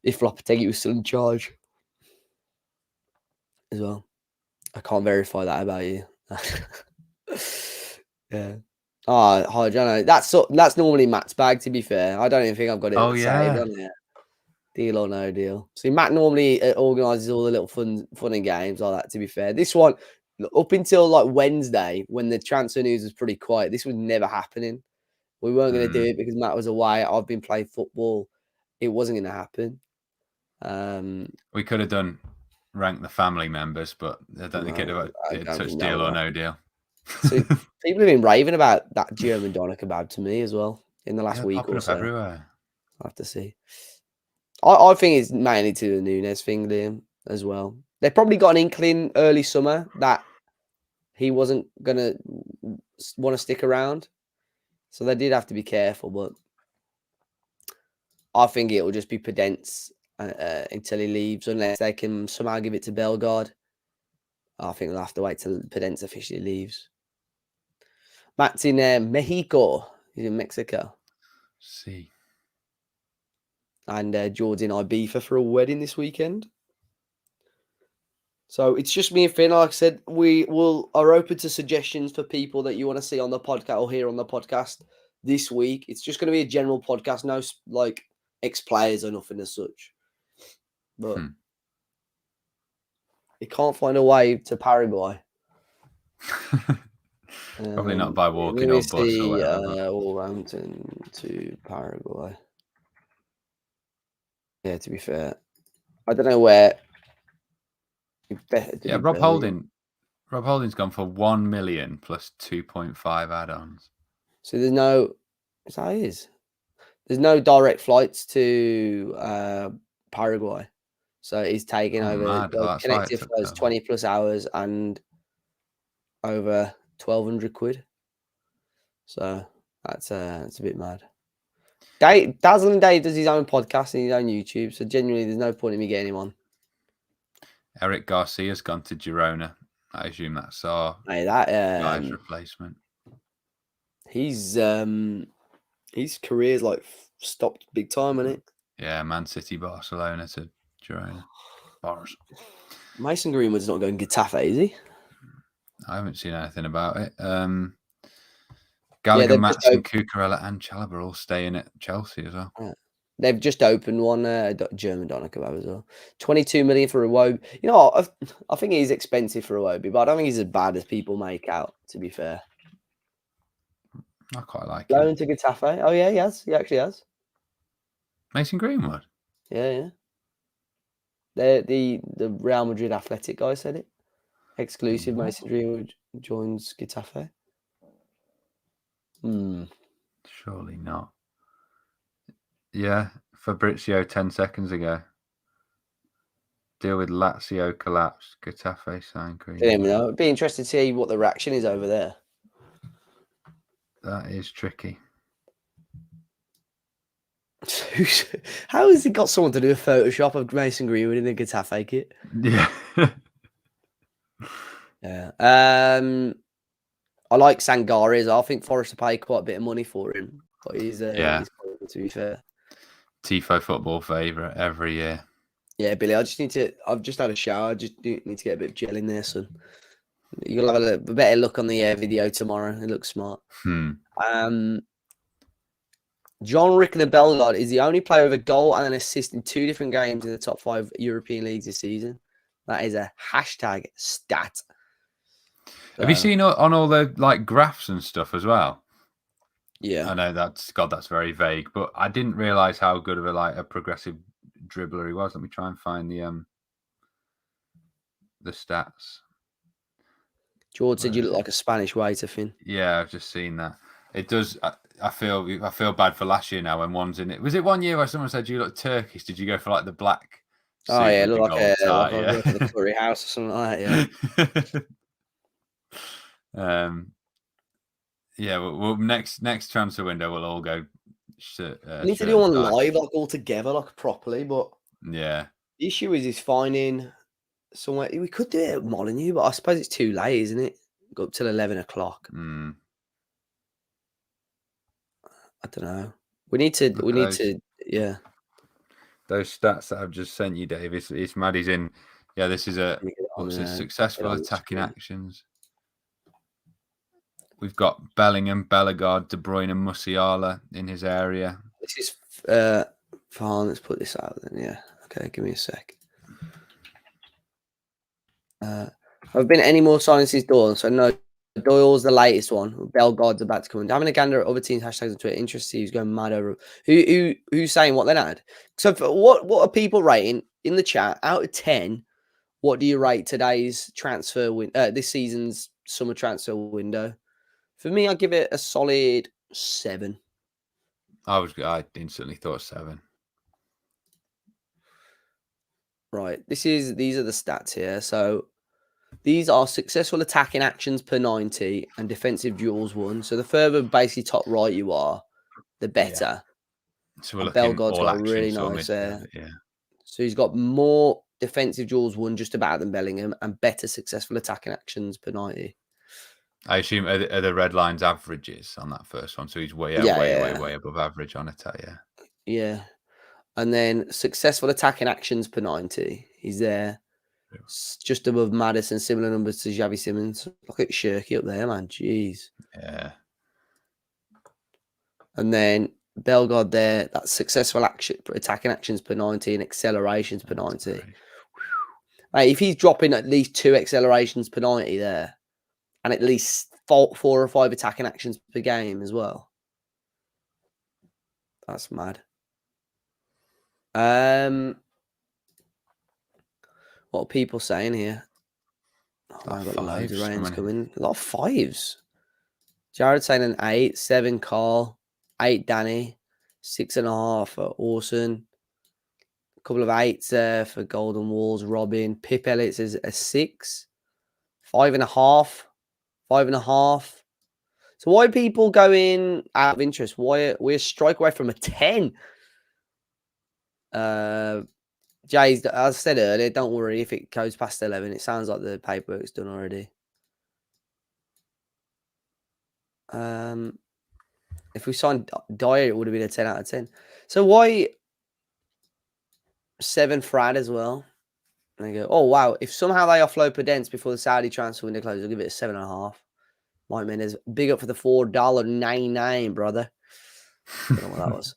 if Lopetegui was still in charge as well. I can't verify that about you. Yeah. Oh, hi, Jono. That's normally Matt's bag, to be fair. I don't even think I've got it saved on there. Deal or no deal. See, Matt normally organises all the little fun and games like that, to be fair. This one, up until like Wednesday, when the transfer news was pretty quiet, this was never happening. We weren't going to do it because Matt was away. I've been playing football. It wasn't going to happen. We could have done rank the family members, but I don't think it'd touch deal or no deal. So people have been raving about that German doner kebab to me as well in the last week or so. Everywhere. I'll have to see. I think it's mainly to the Nunes thing, Liam, as well. They probably got an inkling early summer that he wasn't gonna want to stick around, so they did have to be careful. But I think it will just be Podence until he leaves, unless they can somehow give it to Bellegarde. I think they'll have to wait till Podence officially leaves. Matt's in Mexico. He's in Mexico. See. And George in Ibiza for a wedding this weekend. So it's just me and Finn. Like I said, we are open to suggestions for people that you want to see on the podcast or hear on the podcast this week. It's just going to be a general podcast, no like ex-players or nothing as such. But you can't find a way to Paraguay. Probably not by walking or bus or whatever. Wolverhampton to Paraguay. Yeah, to be fair, I don't know where. Yeah, Rob Holding's gone for 1 million plus 2.5 add-ons. So there's no. So it is. There's no direct flights to Paraguay, so he's taking over connected flights 20 plus hours and over 1,200 quid. So that's a bit mad. Dazzling Dave does his own podcast and his own YouTube, so genuinely there's no point in me getting him on. Eric Garcia's gone to Girona. I assume that's our guy's replacement. His career's like stopped big time, isn't it? Yeah, Man City, Barcelona to Girona. Bars. Mason Greenwood's not going Getafe, is he? I haven't seen anything about it. Gallagher, Matson, Cucurella and Chalobah all staying at Chelsea as well. Yeah. They've just opened one German doner kebab as well. 22 million for Iwobi. You know, I think he's expensive for Iwobi, but I don't think he's as bad as people make out, to be fair. I quite like Loan to Getafe. Oh, yeah, he has. He actually has. Mason Greenwood? Yeah. The Real Madrid Athletic guy said it. Exclusive Mason Greenwood joins Getafe. Surely not. Yeah, Fabrizio 10 seconds ago. Deal with Lazio collapsed. Getafe signed Greenwood. Didn't even know. It'd be interesting to see what the reaction is over there. That is tricky. How has he got someone to do a Photoshop of Mason Greenwood in a Getafe kit? Yeah. Yeah. I like Sangare as well. I think Forest will pay quite a bit of money for him. But he's he's quite good, to be fair. Tifo football favourite every year. Yeah, Billy, I've just had a shower. I just need to get a bit of gel in there, son. You'll have a better look on the video tomorrow. It looks smart. John Rickon of Bellegarde is the only player with a goal and an assist in 2 different games in the top 5 European leagues this season. That is a hashtag stat. Have you seen on all the like graphs and stuff as well? Yeah, I know that's very vague, but I didn't realize how good of a progressive dribbler he was. Let me try and find the stats. George said you look like a Spanish waiter, Finn. Yeah, I've just seen that. It does. I feel bad for last year now when one's in it. Was it one year where someone said you look Turkish? Did you go for like the black? Oh yeah, look like the curry house or something like that. Yeah. Yeah, well, next transfer window we'll all go. We need to do one live, like all together, like properly. But yeah, the issue is he's finding somewhere. We could do it at Molineux, but I suppose it's too late, isn't it? Go up till 11 o'clock. I don't know. We need to. Yeah. Those stats that I've just sent you, Dave, it's mad. He's in. Yeah, this is successful attacking actions. We've got Bellingham, Bellegarde, De Bruyne, and Musiala in his area. This is fine. Let's put this out then. Yeah. Okay. Give me a sec. Have been any more signings since Doyle? So no. Doyle's the latest one. Bellegarde's about to come in. Having a gander at other teams' hashtags on Twitter. Interesting. Who's going mad over who's saying what then? Ad. So what are people rating in the chat, out of 10, what do you rate today's this season's summer transfer window? For me, I give it a solid 7. I instantly thought 7. Right. These are the stats here. So these are successful attacking actions per 90 and defensive duels won. So the further basically top right you are, the better. So we're And looking Bellegarde's all got action, really sort of nice midfield, yeah. So he's got more defensive duels won just about than Bellingham and better successful attacking actions per 90. I assume are the red lines averages on that first one, so he's way above average on it. Yeah. Yeah. And then successful attacking actions per 90. He's there. Just above Maddison, similar numbers to Xavi Simons. Look at Shirky up there, man. Jeez. Yeah. And then Bellegarde there, that's successful attacking actions per 90 and accelerations per 90. Mate, if he's dropping at least 2 accelerations per 90 there, and at least 4 or 5 attacking actions per game as well, that's mad. What are people saying here? Oh, I've got loads of ratings coming. A lot of 5s. Jared saying an 8, 7 Carl, 8 Danny, 6.5 for Orson, a couple of 8s there for Golden Walls, Robin. Pip Elliott says a 6, 5.5, 5.5. So why are people going out of interest? Why we're a strike away from a 10? Jay's, as I said earlier, don't worry if it goes past 11. It sounds like the paperwork's done already. If we signed Dyer, it would have been a 10 out of 10. So why 7 Frad as well? And they go, oh, wow. If somehow they offload Podence before the Saudi transfer window closes, I'll give it a 7.5. Mike Mendes, big up for the $4.99, brother. I don't know what that was.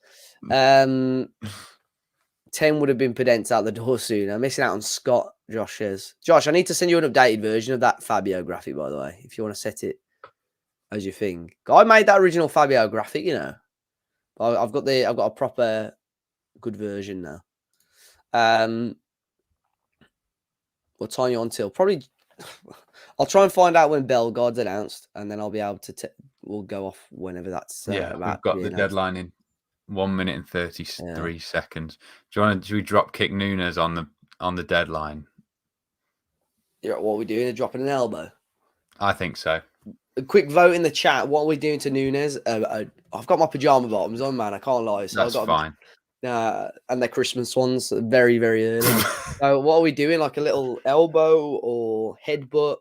10 would have been Podence out the door sooner. Missing out on Scott, Josh says. Josh, I need to send you an updated version of that Fabio graphic, by the way, if you want to set it as your thing. I made that original Fabio graphic, you know. I've got a proper good version now. What time you on till? Probably I'll try and find out when Bellegarde's announced, and then I'll be able to we'll go off whenever that's we've got the deadline in 1 minute and 33 seconds. Should we drop kick Nunes on the deadline? Yeah, what are we doing? Dropping an elbow? I think so. A quick vote in the chat. What are we doing to Nunes? I've got my pajama bottoms on, man. I can't lie. So that's fine. And they're Christmas ones, very, very early. So what are we doing? Like a little elbow or headbutt?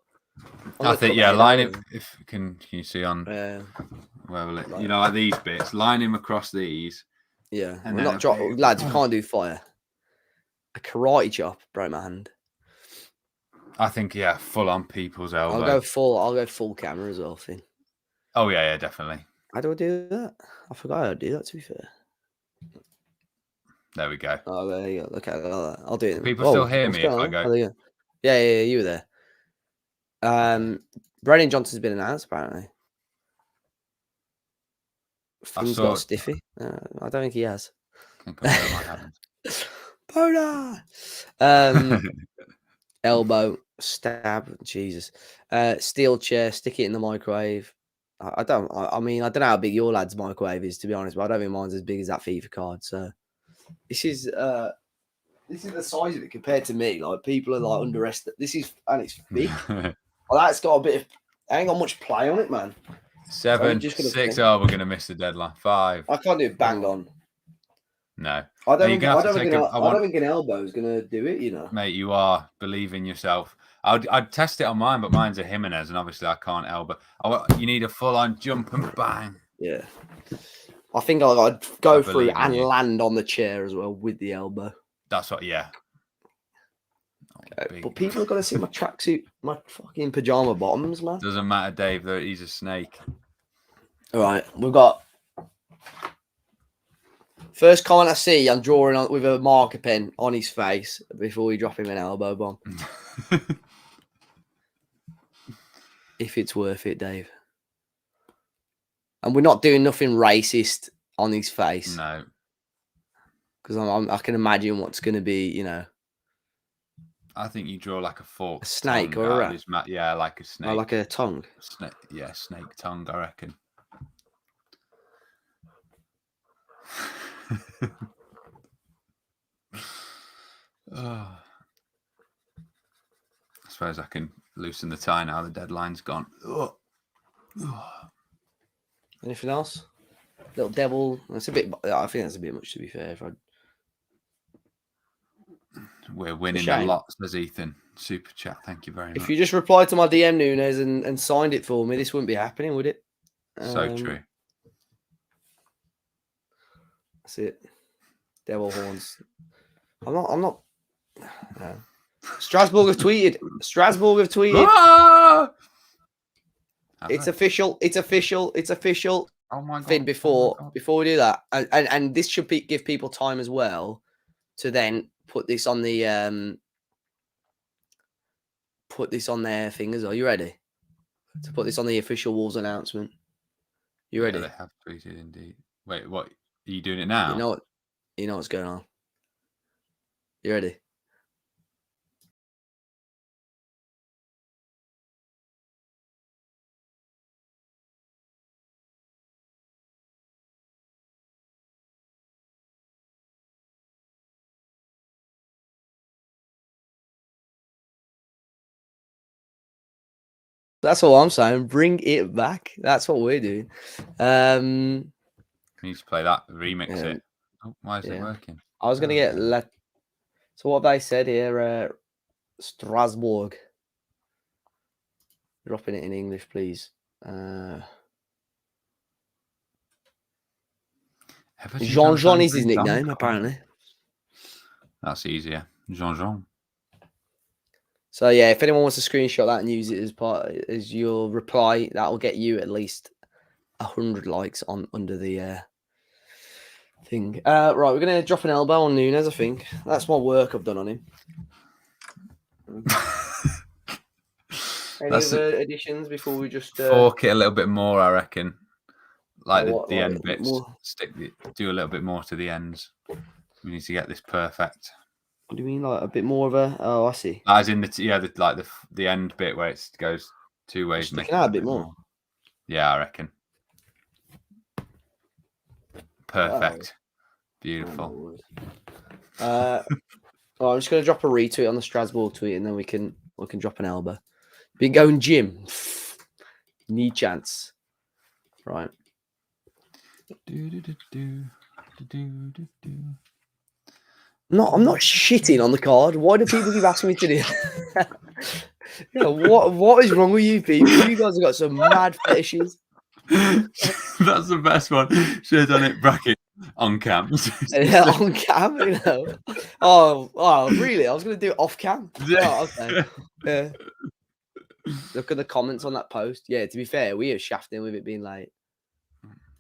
I think, line him. If can you see on where will it? You know, like these bits. Line him across these. Yeah, and not drop, lads. We can't do fire. A karate chop broke my hand. I think full on people's elbow. I'll go full camera as well, Finn. Oh yeah, definitely. How do I do that? I forgot how to do that. To be fair. There we go. Oh, there you go. Look at that. I'll do it. People still hear me if I go. Yeah, you were there. Brennan Johnson's been announced apparently. Finn's got a stiffy. I don't think he has. Boner. Elbow, stab, Jesus. Steel chair, stick it in the microwave. I don't know how big your lad's microwave is, to be honest, but I don't think mine's as big as that FIFA card. So this is the size of it compared to me. Like people are like underestimating. This is, and it's big. Well, that's got a bit of. I ain't got much play on it, man. 7, 6. Oh, we're gonna miss the deadline. 5. I can't do it bang on. No, I don't think an elbow is gonna do it. You know, mate, you are. Believe in yourself. I'd test it on mine, but mine's a Jimenez, and obviously I can't elbow. You need a full-on jump and bang. Yeah, I think I'd go through and land on the chair as well with the elbow. That's what. Yeah. But people have got to see my tracksuit, my fucking pajama bottoms, man. Doesn't matter, Dave. Though he's a snake. All right, we've got first comment I see. I'm drawing on with a marker pen on his face before we drop him an elbow bomb. If it's worth it, Dave. And we're not doing nothing racist on his face. No. Because I can imagine what's going to be, you know. I think you draw like a fork. A snake or a rat? Yeah, like a snake. Oh, like a tongue. Snake. Yeah, snake tongue, I reckon. Oh. I suppose I can loosen the tie now. The deadline's gone. Oh. Anything else? Little devil. That's a bit. I think that's a bit much, to be fair. We're winning a lot, says Ethan. Super chat. Thank you very much. If you just replied to my DM, Nunes, and signed it for me, this wouldn't be happening, would it? So true. That's it. Devil horns. I'm not. No. Strasbourg have tweeted. Ah! It's official. It's official. Oh my God. Finn, before we do that, and this should give people time as well to then put this on the put this on their thing as well. You ready to put this on the official Wolves announcement? You ready? Yeah, they have tweeted indeed. Wait, what? Are you doing it now? You know what's going on. You ready? That's all I'm saying. Bring it back. That's what we're doing. Can you just play that? Remix it. Oh, why is it working? I was gonna get So what they said here, Strasbourg. Dropping it in English, please. Jean is his nickname, apparently. That's easier. Jean. So yeah, if anyone wants to screenshot that and use it as your reply, that will get you at least 100 likes under the thing. Right, we're gonna drop an elbow on Nunes. I think that's my work I've done on him. Any other additions before we just fork it a little bit more? I reckon, like the end bits. Do a little bit more to the ends. We need to get this perfect. What do you mean, like a bit more of a? Oh, I see. As in the end bit where it goes two ways. Sticking out a bit more. Yeah, I reckon. Perfect. Wow. Beautiful. Well, I'm just gonna drop a retweet on the Strasbourg tweet, and then we can drop an elbow. Been going gym. Need chance. Right. No, I'm not shitting on the card. Why do people keep asking me to do that? What is wrong with you people? You guys have got some mad fetishes. That's the best one. Should have done it bracket on cam. Yeah, on cam, you know. Oh, really? I was going to do it off cam. Oh, okay. Yeah. Look at the comments on that post. Yeah, to be fair, we are shafting with it being late.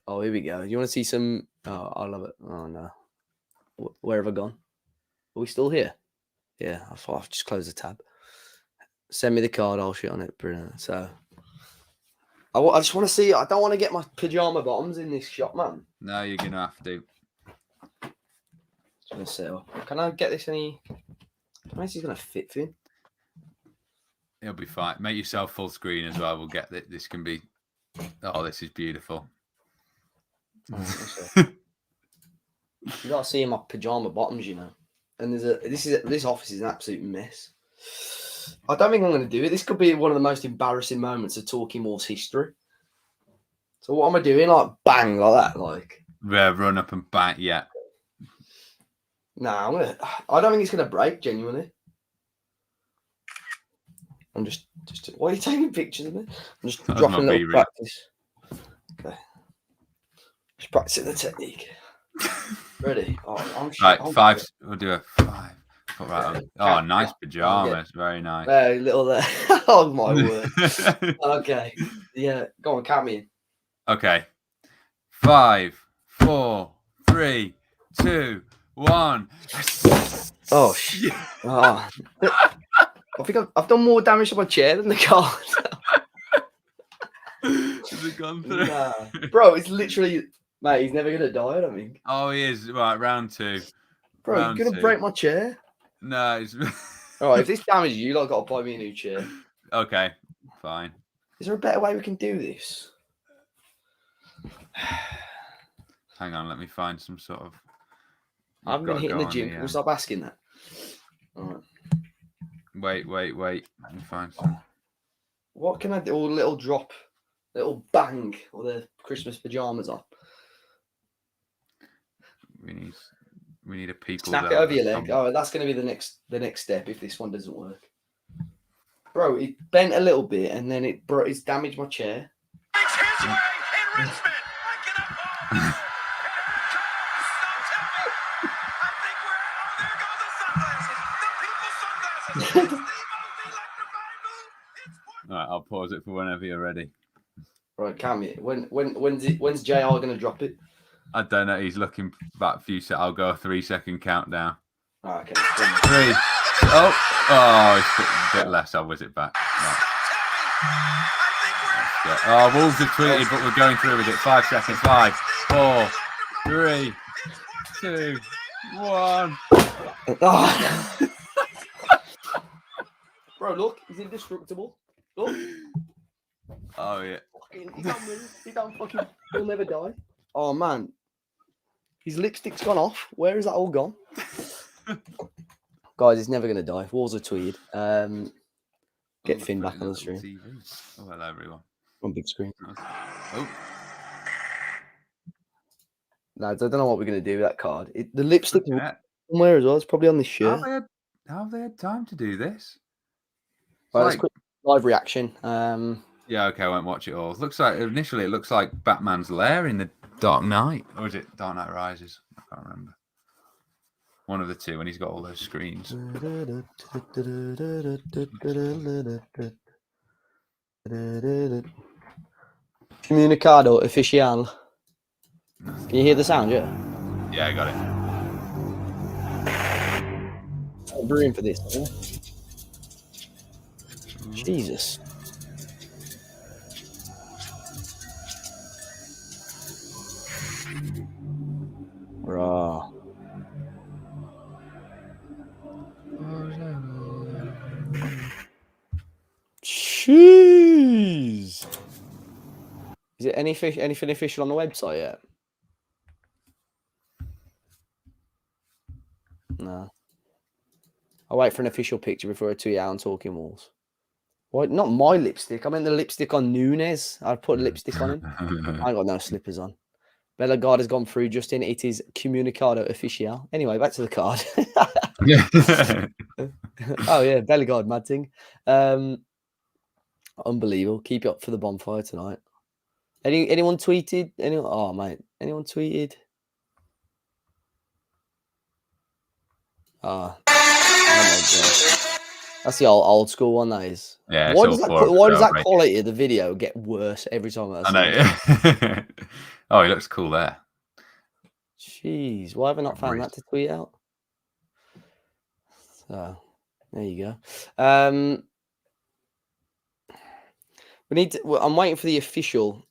Oh, here we go. You want to see some? Oh, I love it. Oh, no. Where have I gone? Are we still here? Yeah, I've just closed the tab. Send me the card. I'll shit on it. Brilliant. So, I just want to see. I don't want to get my pajama bottoms in this shot, man. No, you're going to have to. Just going to set up. Can I get this any? I don't know if he's going to fit for him. It'll be fine. Make yourself full screen as well. We'll get it. This can be. Oh, this is beautiful. You got to see my pajama bottoms, you know. And this office is an absolute mess. I don't think I'm going to do it. This could be one of the most embarrassing moments of Talking Wolves history. So what am I doing? Like bang, like that, like. Yeah, run up and bang. Yeah. Nah, I don't think it's going to break. Genuinely. I'm just. Why are you taking pictures of me? I'm just dropping a little practice. Okay. Just practicing the technique. Ready? Oh, I'm right, five. We'll do a 5. Right. Oh, nice pajamas. Very nice. Little there. Oh my word. Okay. Yeah. Go on, count me in. Okay. 5, 4, 3, 2, 1. Oh shit. Oh. I think I've done more damage to my chair than the card. Has it gone through? Nah. Bro, it's literally, mate, he's never going to die, I don't think. Oh, he is. Right, round 2. Bro, you're going to break my chair? No, it's... All right, if this damages you, I've got to buy me a new chair. Okay, fine. Is there a better way we can do this? Hang on, let me find some sort of. I haven't been You've got to hitting the go on gym. Can we stop asking that? All right. Wait. Let me find some. What can I do? A little drop, little bang, or the Christmas pajamas on. We need a people. Snap it over your leg. Oh, that's going to be the next step if this one doesn't work. Bro, it bent a little bit and then it's damaged my chair. It's his way in Richmond. I cannot. I think we're. Oh, there go the sunglasses. The people's sunglasses. It's the most electrifying move. All right, I'll pause it for whenever you're ready. Right, Cam, when's JR going to drop it? I don't know. He's looking back a few seconds. I'll go a 3-second countdown. Oh, okay. 3. Oh, it's a bit less. I'll whiz it back. Right. Oh, Wolves have tweeted, but we're going through with it. 5 seconds. 5, 4, 3, 2, 1. Bro, look, he's indestructible. Look. Oh yeah. He'll never die. Oh man, his lipstick's gone off. Where is that all gone? Guys, it's never gonna die. Walls are tweed. Get Finn back on the stream. TV. Oh, hello everyone. On big screen. Oh. Lads, I don't know what we're gonna do with that card. The lipstick Yeah. somewhere as well. It's probably on this shirt. How have they had time to do this? Right, let's quick live reaction. Yeah, okay, I won't watch it all. Initially it looks like Batman's lair in the Dark Knight. Or is it Dark Knight Rises? I can't remember. One of the two, and he's got all those screens. Comunicado Oficial. Can you hear the sound? Yeah. Yeah, I got it. I'm brewing for this. Yeah? Jesus. Raw. Jeez. Is it anything official on the website yet? No. I'll wait for an official picture before I tweet out on Talking Walls. What? Not my lipstick. I meant the lipstick on Nunes. I'd put lipstick on him. I ain't got no slippers on. Bellegarde has gone through, Justin. It is Comunicado Oficial. Anyway, back to the card. Oh, yeah. Bellegarde, mad thing. Unbelievable. Keep it up for the bonfire tonight. Anyone tweeted? Oh, mate. Anyone tweeted? Oh my God. That's the old school one, that is. Yeah. Why does that quality of the video get worse every time I know. Oh, he looks cool there. Jeez, why have I not found that to tweet out? So there you go. We need to, I'm waiting for the official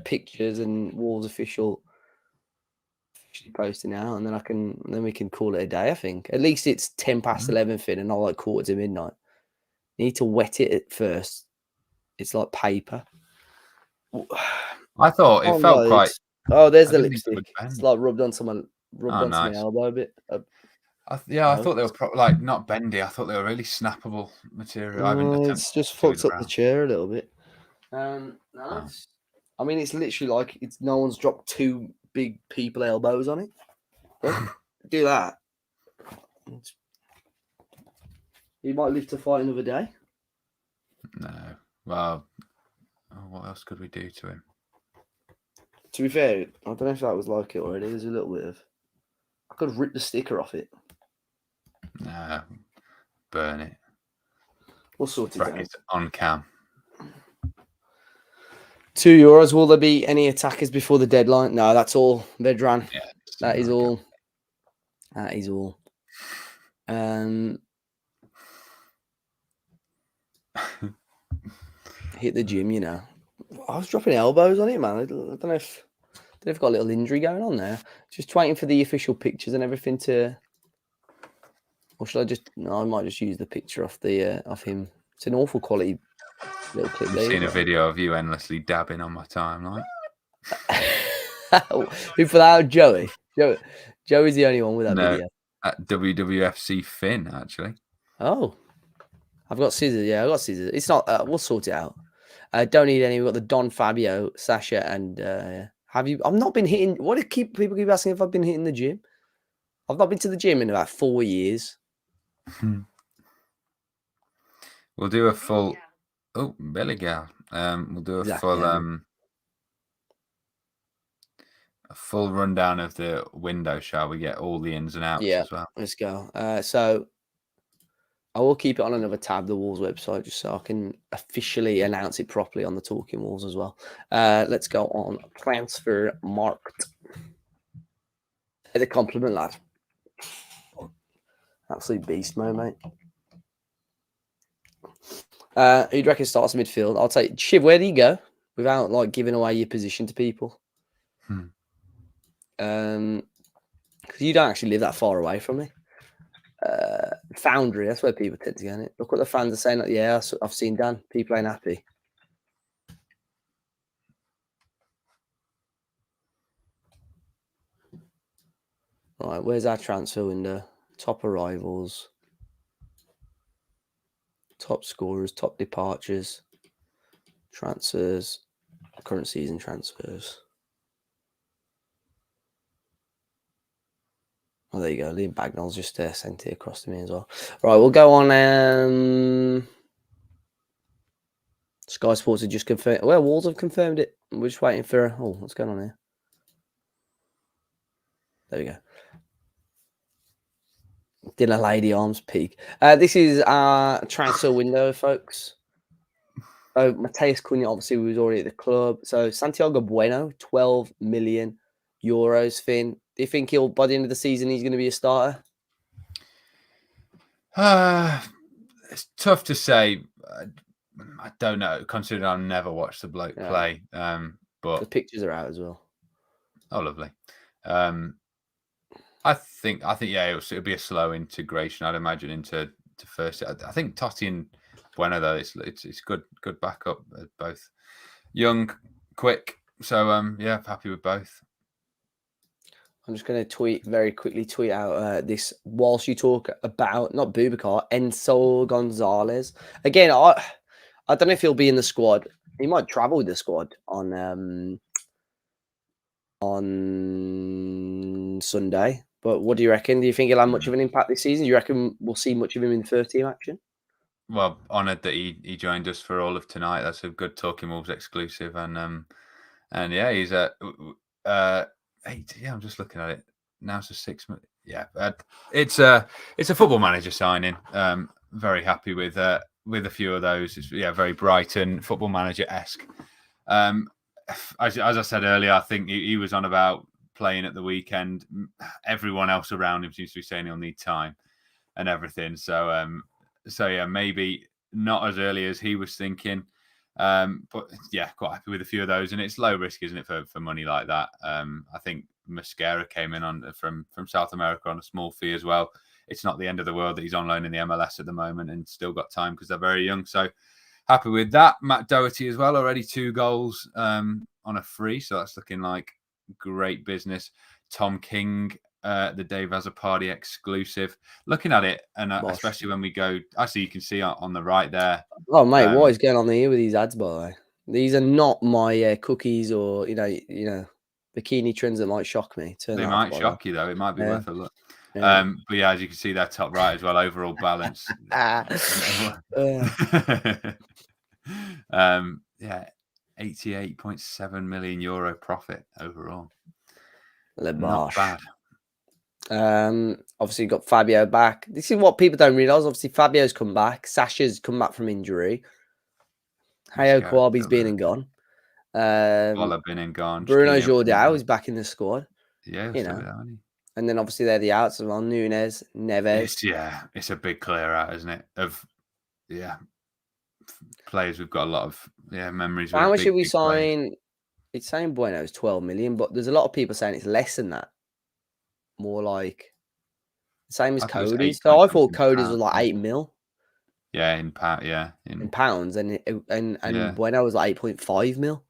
pictures and Wolves officially posting now, and then we can call it a day. I think at least it's 11 Finn and not like 11:45. You need to wet it at first. It's like paper. I thought it felt quite. Oh, there's the lipstick. It's like rubbed onto my nice. elbow a bit. I thought they were not bendy. I thought they were really snappable material. It's just fucked up the chair a little bit. No, I mean, it's literally like no one's dropped 2 big people elbows on it. Do that. He might live to fight another day. No. Well, what else could we do to him? To be fair, I don't know if that was like it already. There's a little bit of. I could rip the sticker off it. No. Burn it. We'll sort it out. It on cam. €2. Will there be any attackers before the deadline? No, that's all. Vedran. Yeah, that is all. That is all. Hit the gym, you know. I was dropping elbows on it, man. I don't know if they've got a little injury going on there. Just waiting for the official pictures and everything to. Or should I just? No, I might just use the picture off the of him. It's an awful quality little clip. I've there, seen a isn't it? video of you endlessly dabbing on my timeline. Who put that out? Joey. Joey's the only one with that No, video. at WWFC Finn, actually. Oh, I've got scissors. Yeah, I've got scissors. It's not. We'll sort it out. Don't need any. We've got the Don Fabio, Sasha, and have you? I've not been hitting. What do people keep asking if I've been hitting the gym? I've not been to the gym in about 4 years. We'll do a full. Oh, Belligal. We'll do a Exactly, full. yeah. A full rundown of the window, shall we? Get all the ins and outs Yeah, as well. let's go. So I will keep it on another tab, the Wolves website, just so I can officially announce it properly on the Talking Wolves as well. Let's go on transfer market. The compliment, lad. Absolute beast mode, mate. Who do you reckon starts midfield? I'll take Shiv. Where do you go without like giving away your position to people? Because you don't actually live that far away from me. Foundry, that's where people tend to get it. Look what the fans are saying. Like, yeah, I've seen Dan. People ain't happy. Right, where's our transfer window? Top arrivals, top scorers, top departures, transfers, current season transfers. Oh, there you go. Liam Bagnall's just sent it across to me as well. Right, we'll go on. Sky Sports have just confirmed. Well, Wolves have confirmed it. We're just waiting for. Oh, what's going on here? There we go. Did a lady arms peak. This is our transfer window, folks. So Mateus Cunha obviously was already at the club. So Santiago Bueno, 12 million euros. Finn, do you think he'll by the end of the season he's going to be a starter? It's tough to say. I don't know, considering I've never watched the bloke play. But the pictures are out as well. Oh, lovely. I think yeah, it'll be a slow integration. I'd imagine into first. I think Totti and Bueno though, it's good backup. Both young, quick. So yeah, happy with both. I'm just going to very quickly tweet out this whilst you talk about not Boubacar, Enzo Gonzalez. Again, I don't know if he'll be in the squad. He might travel with the squad on Sunday. But what do you reckon? Do you think he'll have much of an impact this season? Do you reckon we'll see much of him in first team action? Well, honoured that he joined us for all of tonight. That's a good Talking Wolves exclusive, and yeah, he's I'm just looking at it now. It's a 6 month. Yeah, it's a Football Manager signing. Very happy with a few of those. It's very Brighton Football Manager-esque. As I said earlier, I think he was on about playing at the weekend. Everyone else around him seems to be saying he'll need time and everything. So yeah, maybe not as early as he was thinking. But yeah, quite happy with a few of those, and it's low risk, isn't it, for money like that? I think Mosquera came in from South America on a small fee as well. It's not the end of the world that he's on loan in the MLS at the moment and still got time because they're very young. So happy with that. Matt Doherty as well, already 2 goals on a free, so that's looking like great business. Tom King, the Dave Azzopardi exclusive. Looking at it, and especially when we go, actually you can see on the right there. Oh mate, what is going on here with these ads? By the way, these are not my cookies or you know bikini trends that might shock me. They might shock you though. It might be worth a look. Yeah. But yeah, as you can see, that top right as well. Overall balance. Yeah, 88.7 million euro profit overall. Not bad. Obviously got Fabio back. This is what people don't realise. Obviously, Fabio's come back. Sasha's come back from injury. Hayo Kwabi's been and gone. Been and gone. Bruno Jordao is back in the squad. Yeah, you know. And then obviously they're the outs as well. Nunes, Neves. It's a big clear out, isn't it? Of players we've got a lot of memories. How much did we sign? It's saying Bueno is 12 million, but there's a lot of people saying it's less than that. More like Same as I thought it was Cody's. 8 So I point thought something Cody's was pounds. like 8 mil Yeah, in pound. Yeah, in pounds, and Yeah. Bueno was like 8.5 mil.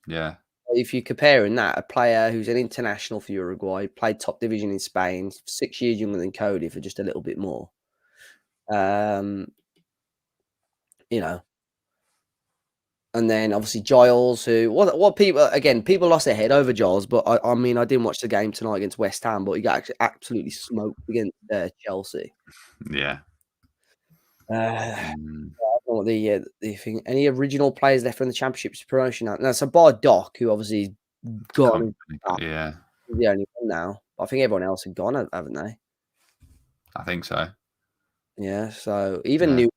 yeah. If you're comparing that, a player who's an international for Uruguay, played top division in Spain, 6 years younger than Cody for just a little bit more. You know. And then obviously Giles, who what people lost their head over Giles, but I mean I didn't watch the game tonight against West Ham, but he got absolutely smoked against Chelsea. Yeah. I don't know what the thing. Any original players left from the Championship's promotion now? No, so bar Doc, who obviously is gone. Yeah, The only one now. I think everyone else had gone, haven't they? I think so. Yeah. So even Yeah.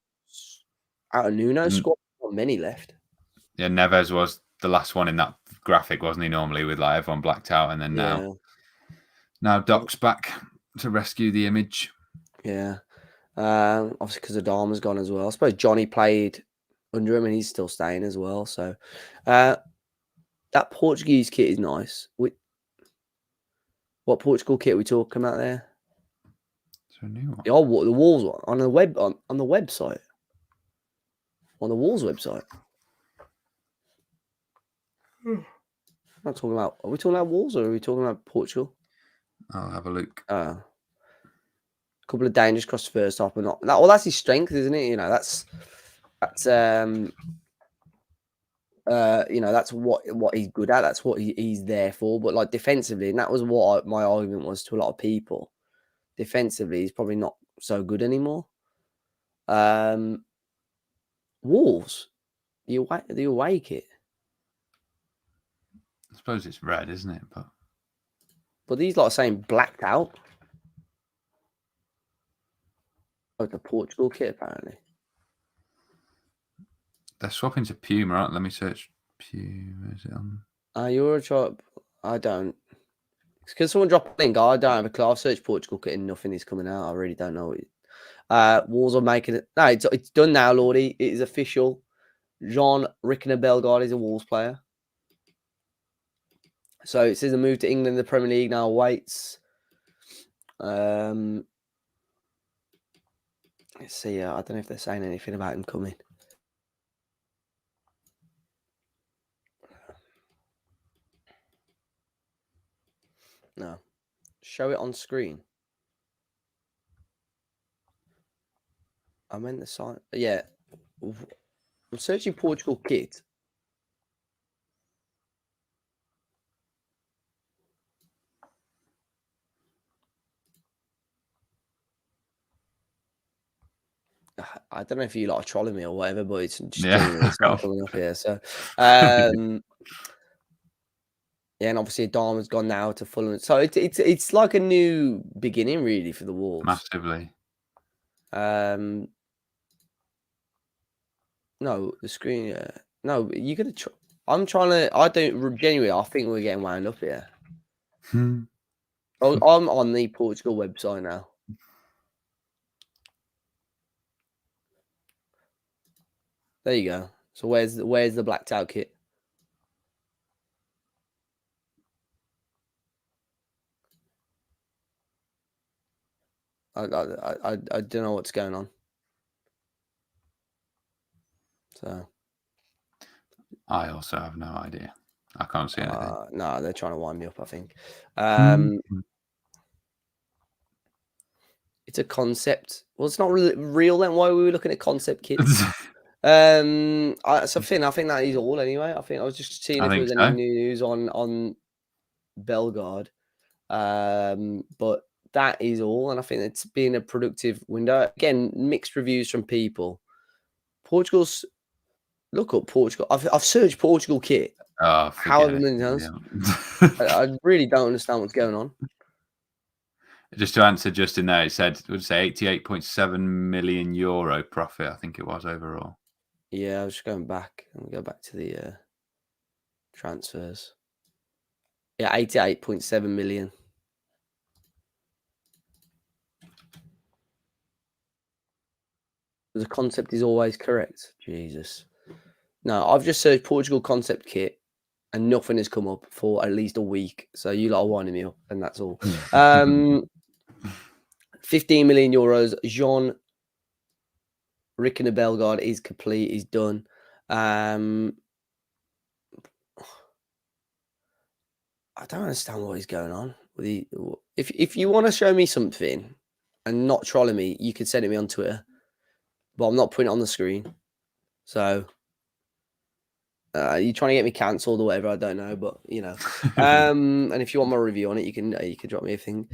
out of Nuno's squad, not many left. Yeah, Neves was the last one in that graphic, wasn't he? Normally with like everyone blacked out, and then now Doc's back to rescue the image. Yeah. Obviously because Adama's gone as well. I suppose Johnny played under him and he's still staying as well. So that Portuguese kit is nice. What Portugal kit are we talking about there? It's a new one. The Wolves one on the website. On the Wolves website. I'm not talking about. Are we talking about Wolves or are we talking about Portugal? I'll have a look. A couple of dangers across the first half, but not that. Well, that's his strength, isn't it? You know, that's that's what he's good at. That's what he's there for. But like defensively, and that was what my argument was to a lot of people. Defensively, he's probably not so good anymore. Wolves, the away kit. I suppose it's red, isn't it? But these lot are saying blacked out. Like the Portugal kit, apparently. They're swapping to Puma, aren't they? Let me search Puma. Is it on? Euroshop. I don't. Because someone dropped a link. I don't have a clue. I've searched Portugal kit and nothing is coming out. I really don't know. Wolves are making it. No, it's done now, Lordy. It is official. Jean Rickner Bellegarde is a Wolves player. So it says a move to England. The Premier League now awaits. Let's see. I don't know if they're saying anything about him coming. No. Show it on screen. I meant the sign. Yeah. I'm searching Portugal kit. I don't know if you lot are trolling me or whatever, but it's just it's not coming up here. So, yeah, and obviously Adama's gone now to Fulham. So it's like a new beginning, really, for the Wolves. Massively. No, the screen. No, you're gonna. I'm trying to. I don't genuinely. I think we're getting wound up here. I'm on the Portugal website now. There you go. So where's the blacked out kit? I don't know what's going on. So I also have no idea. I can't see anything. No, they're trying to wind me up, I think. It's a concept. Well, it's not really real then. Why were we looking at concept kits? So Finn, I think that is all anyway. I think I was just seeing if there was any news on Bellegarde. But that is all, and I think it's been a productive window. Again, mixed reviews from people. Portugal's look up Portugal. I've searched Portugal kit. However many times. I really don't understand what's going on. Just to answer Justin there, it said, would say 88.7 million euro profit, I think it was overall. Yeah, I was just going back. Let me go back to the transfers. Yeah, 88.7 million. The concept is always correct. Jesus. No, I've just searched Portugal concept kit and nothing has come up for at least a week. So you lot are winding me up and that's all. €15 million. Jean Rickner Bellegarde is complete. He's done. I don't understand what is going on. If you want to show me something and not trolling me, you can send it me on Twitter. But I'm not putting it on the screen. So you're trying to get me cancelled or whatever, I don't know, but you know. And if you want my review on it, you can drop me a thing.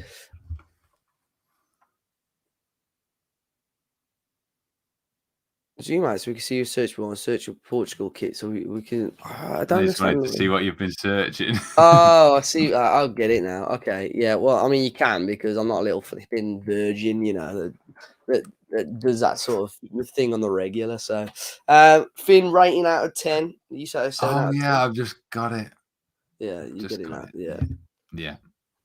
Zoom out so we can see your search bar and search your Portugal kit. So we can. I don't I just understand. wanted to see what you've been searching. Oh, I see. I'll get it now. Okay, yeah. Well, I mean, you can because I'm not a little flipping virgin, you know, that does that sort of thing on the regular. So, Finn, rating out of 10. You said a 7 out of 10. I've just got it. Yeah, you Just get it got now. Yeah.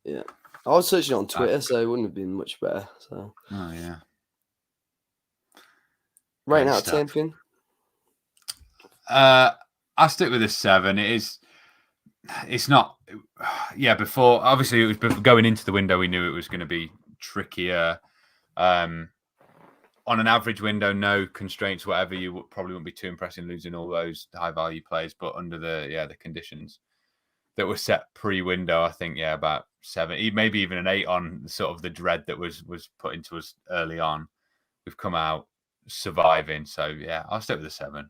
Yeah. I was searching it on Twitter, so it wouldn't have been much better. So, Oh yeah. rating Great out of 10, stuff. Finn. I stick with a 7. It's not. Yeah. Before, obviously, it was going into the window. We knew it was going to be trickier. On an average window, no constraints, whatever, you probably wouldn't be too impressed in losing all those high value plays. But under the conditions that were set pre-window, I think about 7, maybe even an 8 on sort of the dread that was put into us early on. We've come out surviving, so yeah, I'll stick with a 7.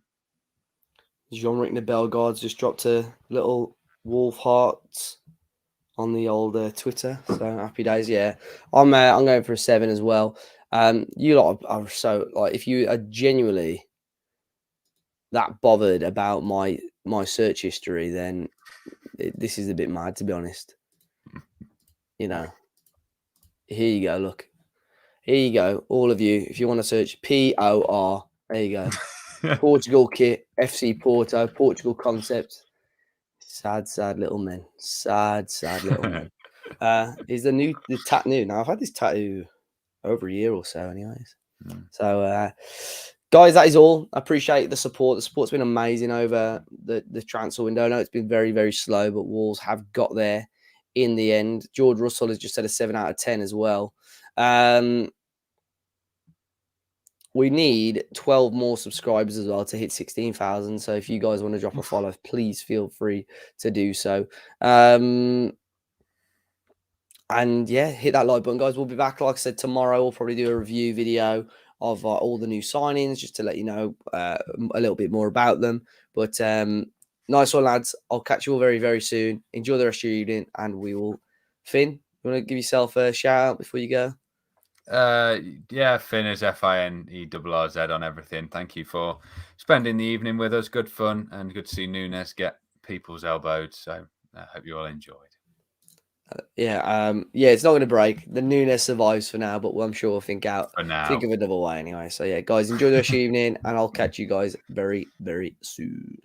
Jean-Ric Bellegarde's just dropped a little wolf heart on the old Twitter. So happy days, yeah. I'm going for a 7 as well. You lot are so like, if you are genuinely that bothered about my search history, then this is a bit mad, to be honest. You know, here you go. Look, here you go. All of you, if you want to search POR, there you go. Portugal kit, FC Porto, Portugal concept. Sad little men. Sad little men. Is the tattoo now? I've had this tattoo over a year or so, anyways. So, guys, that is all. I appreciate the support. The support's been amazing over the transfer window. I know it's been very, very slow, but Wolves have got there in the end. George Russell has just said a 7 out of 10 as well. We need 12 more subscribers as well to hit 16,000. So if you guys want to drop a follow, please feel free to do so. And yeah, hit that like button, guys. We'll be back, like I said, tomorrow. We'll probably do a review video of all the new signings, just to let you know a little bit more about them. But nice one, lads. I'll catch you all very, very soon. Enjoy the rest of your evening, and we will. Finn, you want to give yourself a shout out before you go? Yeah, Finn is FINERRZ on everything. Thank you for spending the evening with us. Good fun and good to see Nunes get people's elbowed. So I hope you all enjoyed. Yeah, it's not going to break. The Nunes survives for now, but I'm sure we'll think of another way anyway. So yeah, guys, enjoy the rest of your evening, and I'll catch you guys very, very soon.